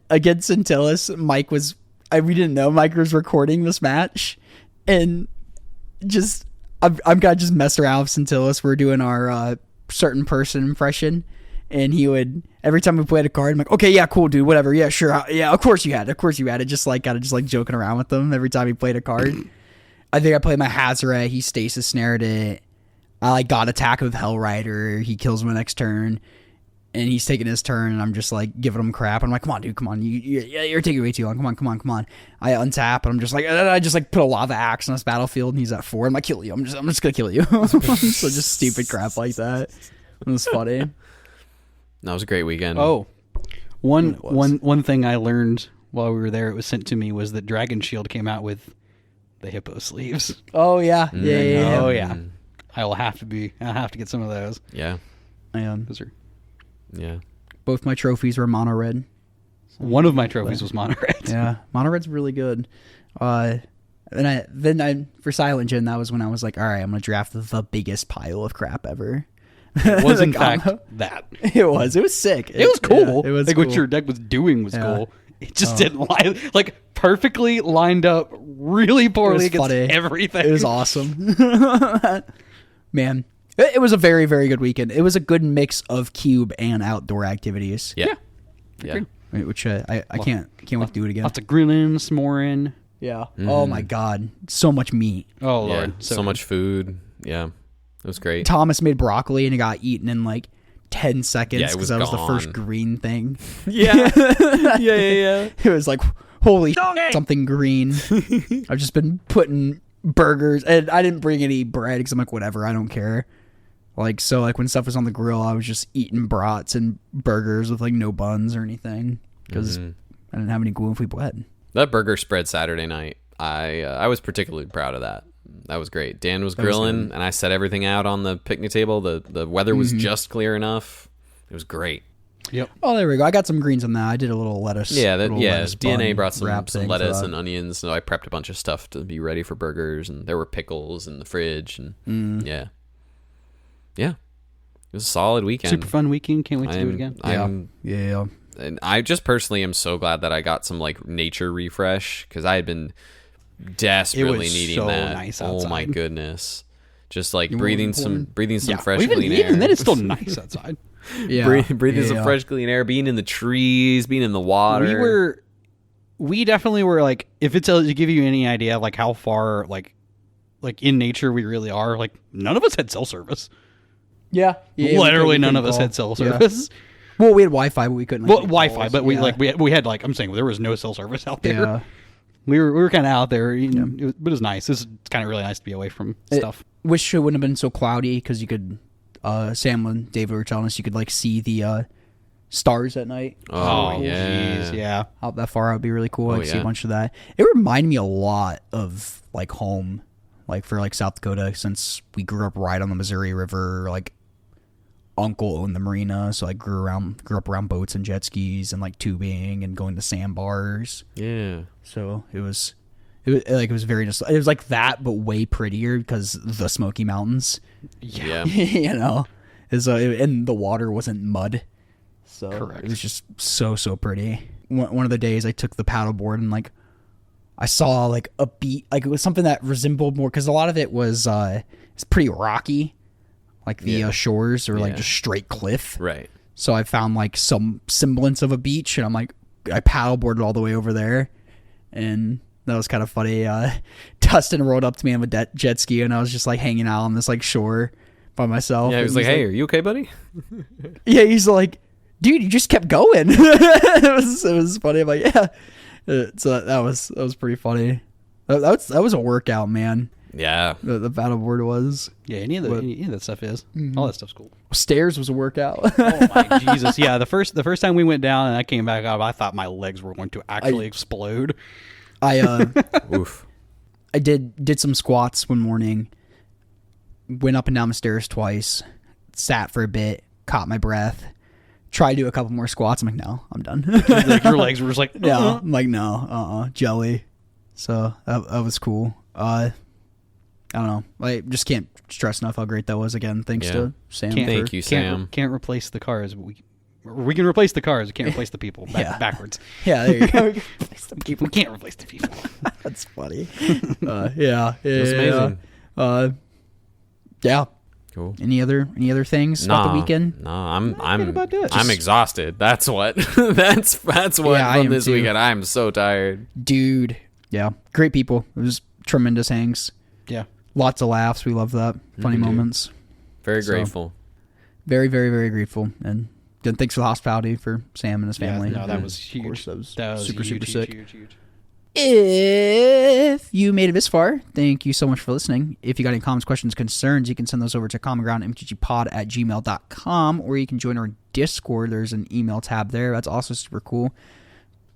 Against Centillus, we didn't know Mike was recording this match, and just I'm gonna just mess around with Centillus. We're doing our certain person impression, and he would every time we played a card, I'm like, okay, yeah, cool, dude, whatever, yeah, sure, yeah, of course you had it, just like kind of just like joking around with him every time he played a card. I think I played my Hazoret, he stasis snared it. I like got attack with Hellrider. He kills my next turn, and he's taking his turn, and I'm just like giving him crap. I'm like, come on, dude, come on, you're taking way too long. Come on. I untap, and I'm just like, I just like put a Lava Axe on this battlefield, and he's at 4. I'm like, kill you. I'm just gonna kill you. So just stupid crap like that. It was funny. That was a great weekend. Oh, one thing I learned while we were there, it was sent to me, was that Dragon Shield came out with the hippo sleeves. Oh yeah, yeah. Oh yeah. I'll have to get some of those. Yeah. Those are, yeah. Both my trophies were mono red. One of my trophies was mono red. Yeah, mono red's really good. Then I for Silent Gen, that was when I was like, all right, I'm gonna draft the biggest pile of crap ever. It was in Like, fact that. It was sick. It was cool. Yeah, it was like cool. what your deck was doing was cool. It just didn't line like perfectly lined up really poorly against everything. It was awesome. Man, it was a very, very good weekend. It was a good mix of cube and outdoor activities. Yeah. Which I can't wait to do it again. Lots of grilling, s'moring. Yeah. Oh my God, so much meat. Oh Yeah. Lord, So much food. Yeah. It was great. Thomas made broccoli and it got eaten in like 10 seconds Yeah, it was because that was the gone. first green thing. Yeah. Yeah. It was like, holy something green. I've just been putting burgers, and I didn't bring any bread because I'm like, whatever, I don't care. Like, so like when stuff was on the grill, I was just eating brats and burgers with like no buns or anything because I didn't have any gluten-free bread. That burger spread Saturday night, I was particularly proud of that. That was great. Dan was grilling, and I set everything out on the picnic table. The weather was just clear enough. It was great. Yep. Oh, there we go. I got some greens on that. I did a little lettuce. Yeah, lettuce DNA bun brought some wrap thing for lettuce that. and onions, so I prepped a bunch of stuff to be ready for burgers, and there were pickles in the fridge, and yeah. It was a solid weekend. Super fun weekend. Can't wait to do it again. Yeah. And I just personally am so glad that I got some like nature refresh because I had been desperately needing so that. nice Oh my outside. goodness, just like You breathing wasn't some pouring? fresh even, clean even air. then, it's still nice outside. Yeah. Breathing some fresh clean air, being in the trees, being in the water. We definitely were like, if it tells to give you any idea of like how far like in nature we really are, like none of us had cell service. Yeah. Literally none of us had cell service. Well, we had Wi-Fi, but we couldn't. Well, Wi-Fi, but we had like I'm saying there was no cell service out there. Yeah. We were kind of out there, but it was nice. It's kind of really nice to be away from stuff. Wish it wouldn't have been so cloudy because you could. Sam and David were telling us you could like see the stars at night. Oh yeah, geez, yeah. Out that far, out would be really cool. I could see yeah. a bunch of that. It reminded me a lot of like home, like for like South Dakota, since we grew up right on the Missouri River. Like uncle owned the marina, so I grew up around boats and jet skis and like tubing and going to sandbars. Yeah. So it was very it was like that, but way prettier because the Smoky Mountains. Yeah. You know, and the water wasn't mud, so Correct. it was just so pretty. One of the days I took the paddleboard and like I saw like a beach, like it was something that resembled more because a lot of it was it's pretty rocky, like the shores or like just straight cliff. Right. So I found like some semblance of a beach, and I'm like I paddleboarded all the way over there, and that was kind of funny. Dustin rolled up to me on a jet ski, and I was just like hanging out on this like shore by myself. Yeah, he was like, "Hey, are you okay, buddy?" Yeah, he's like, "Dude, you just kept going." it was funny. I'm like, yeah. So that was pretty funny. That was a workout, man. Yeah. The paddleboard was. Yeah, any of that stuff is. All that stuff's cool. Stairs was a workout. Oh my Jesus! Yeah, the first time we went down and I came back up, I thought my legs were going to actually explode. Oof. I did some squats one morning, went up and down the stairs twice, sat for a bit, caught my breath, tried to do a couple more squats. I'm like, no, I'm done. Like your legs were just like, Yeah, I'm like, no, jelly. So that was cool. I don't know. I just can't stress enough how great that was again. Thanks to Sam. Thank you, Sam. Can't replace the cars, but we can replace the cars. We can't replace the people. Backwards. Yeah, there you go. We can't replace the people. That's funny. Yeah. It was amazing. Yeah. Cool. Any other things about the weekend? No, I'm about that. I'm exhausted. That's what. that's what Yeah, I from am this too. weekend. I'm so tired. Dude. Yeah. Great people. It was tremendous hangs. Yeah. Lots of laughs. We love that. Funny moments. Very So, grateful. Very, very, very grateful. And good thanks for the hospitality for Sam and his family. Yeah, no, that was Of huge. course, that was super super sick. Huge. If you made it this far, thank you so much for listening. If you got any comments, questions, concerns, you can send those over to commongroundmtgpod@gmail.com, or you can join our Discord. There's an email tab there. That's also super cool.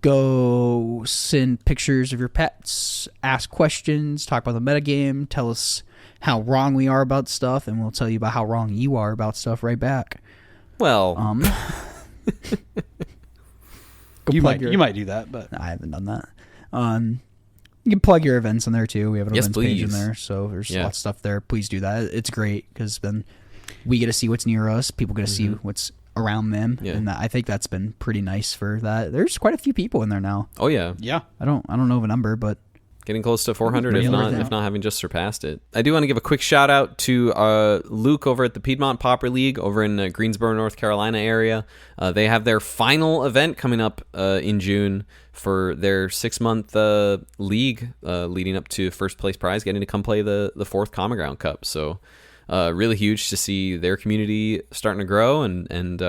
Go send pictures of your pets, ask questions, talk about the metagame, tell us how wrong we are about stuff, and we'll tell you about how wrong you are about stuff right back. Well, You might do that, but I haven't done that. You can plug your events in there too. We have an Yes, events page in please. there, so there's Yeah. lots of stuff there. Please do that. It's great because then we get to see what's near us. People get to see what's around them, Yeah. and I think that's been pretty nice for that. There's quite a few people in there now. oh yeah, yeah. I don't know of a number, but getting close to 400, Really? if not having just surpassed it. I do want to give a quick shout out to Luke over at the Piedmont Pauper League over in Greensboro, North Carolina area. They have their final event coming up in June for their 6-month league, leading up to first place prize, getting to come play the 4th Common Ground Cup. So really huge to see their community starting to grow and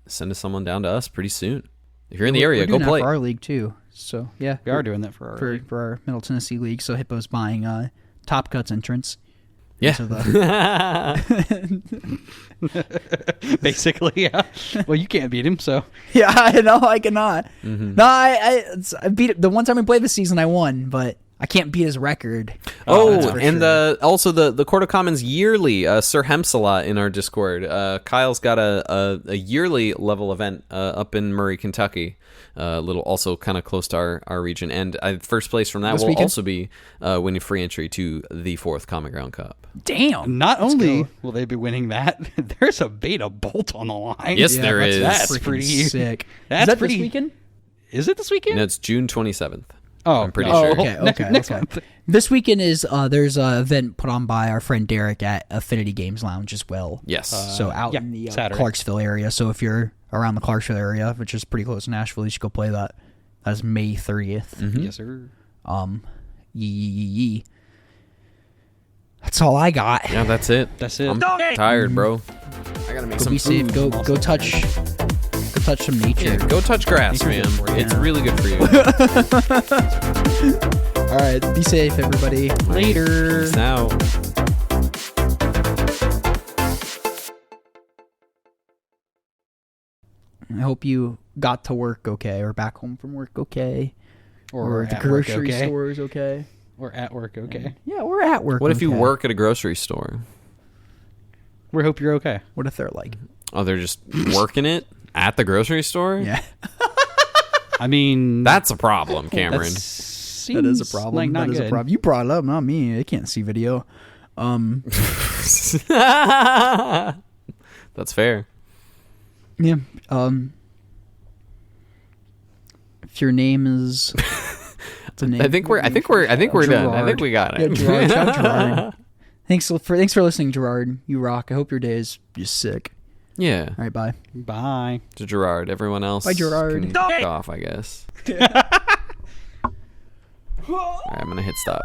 send someone down to us pretty soon. If you're in the area, We're go doing play. that for our league too. So yeah, We are doing that for our for our Middle Tennessee league. So Hippo's buying Top Cut's entrance. Yeah. into the- basically, yeah. Well, you can't beat him, so yeah, I know I cannot. No, I beat it. The one time we played this season, I won, but I can't beat his record. That's for And sure. also the Court of Commons yearly, Sir Hempsalot in our Discord. Kyle's got a yearly level event up in Murray, Kentucky. Little also kind of close to our region. And first place from that This will weekend? also be winning free entry to the 4th Common Ground Cup. Damn. not Let's only go. will they be winning that, there's a beta bolt on the line. Yes, there is. That's freaking pretty sick. That's Is that pretty this weekend? Is it this weekend? No, it's June 27th. Oh, I'm pretty no. sure. Okay, Next okay. month. This weekend is there's an event put on by our friend Derek at Affinity Games Lounge as well. Yes. So out yeah, in the Saturday. Clarksville area. So if you're around the Clarksville area, which is pretty close to Nashville, you should go play that. That's May 30th. Yes, sir. Yee. That's all I got. Yeah, that's it. That's it. I'm tired, bro. I gotta make Go some be safe. food. Go touch some nature. Yeah, go touch grass, man. Nature's good for you. It's really good for you. All right, be safe, everybody. Later. Peace out. I hope you got to work okay, or back home from work okay, or the at work, grocery okay? store is okay. Or at work, okay? Yeah, we're at work. What if you okay. work at a grocery store? We hope you're okay. What if they're like, Oh, they're just working it at the grocery store? yeah, I mean, That's a problem, that Cameron. that is a problem. Like not that is good. a problem. You brought it up, not me. They can't see video. That's fair. Yeah. If your name is, what's the name? I think we're done. I think we got Yeah, it. Gerard. Shout out Gerard. Thanks for listening, Gerard. You rock. I hope your day is just sick. Yeah. All right, bye. Bye. To Gerard. Everyone else Bye, Gerard. can fuck off, I guess. All right, I'm gonna hit stop.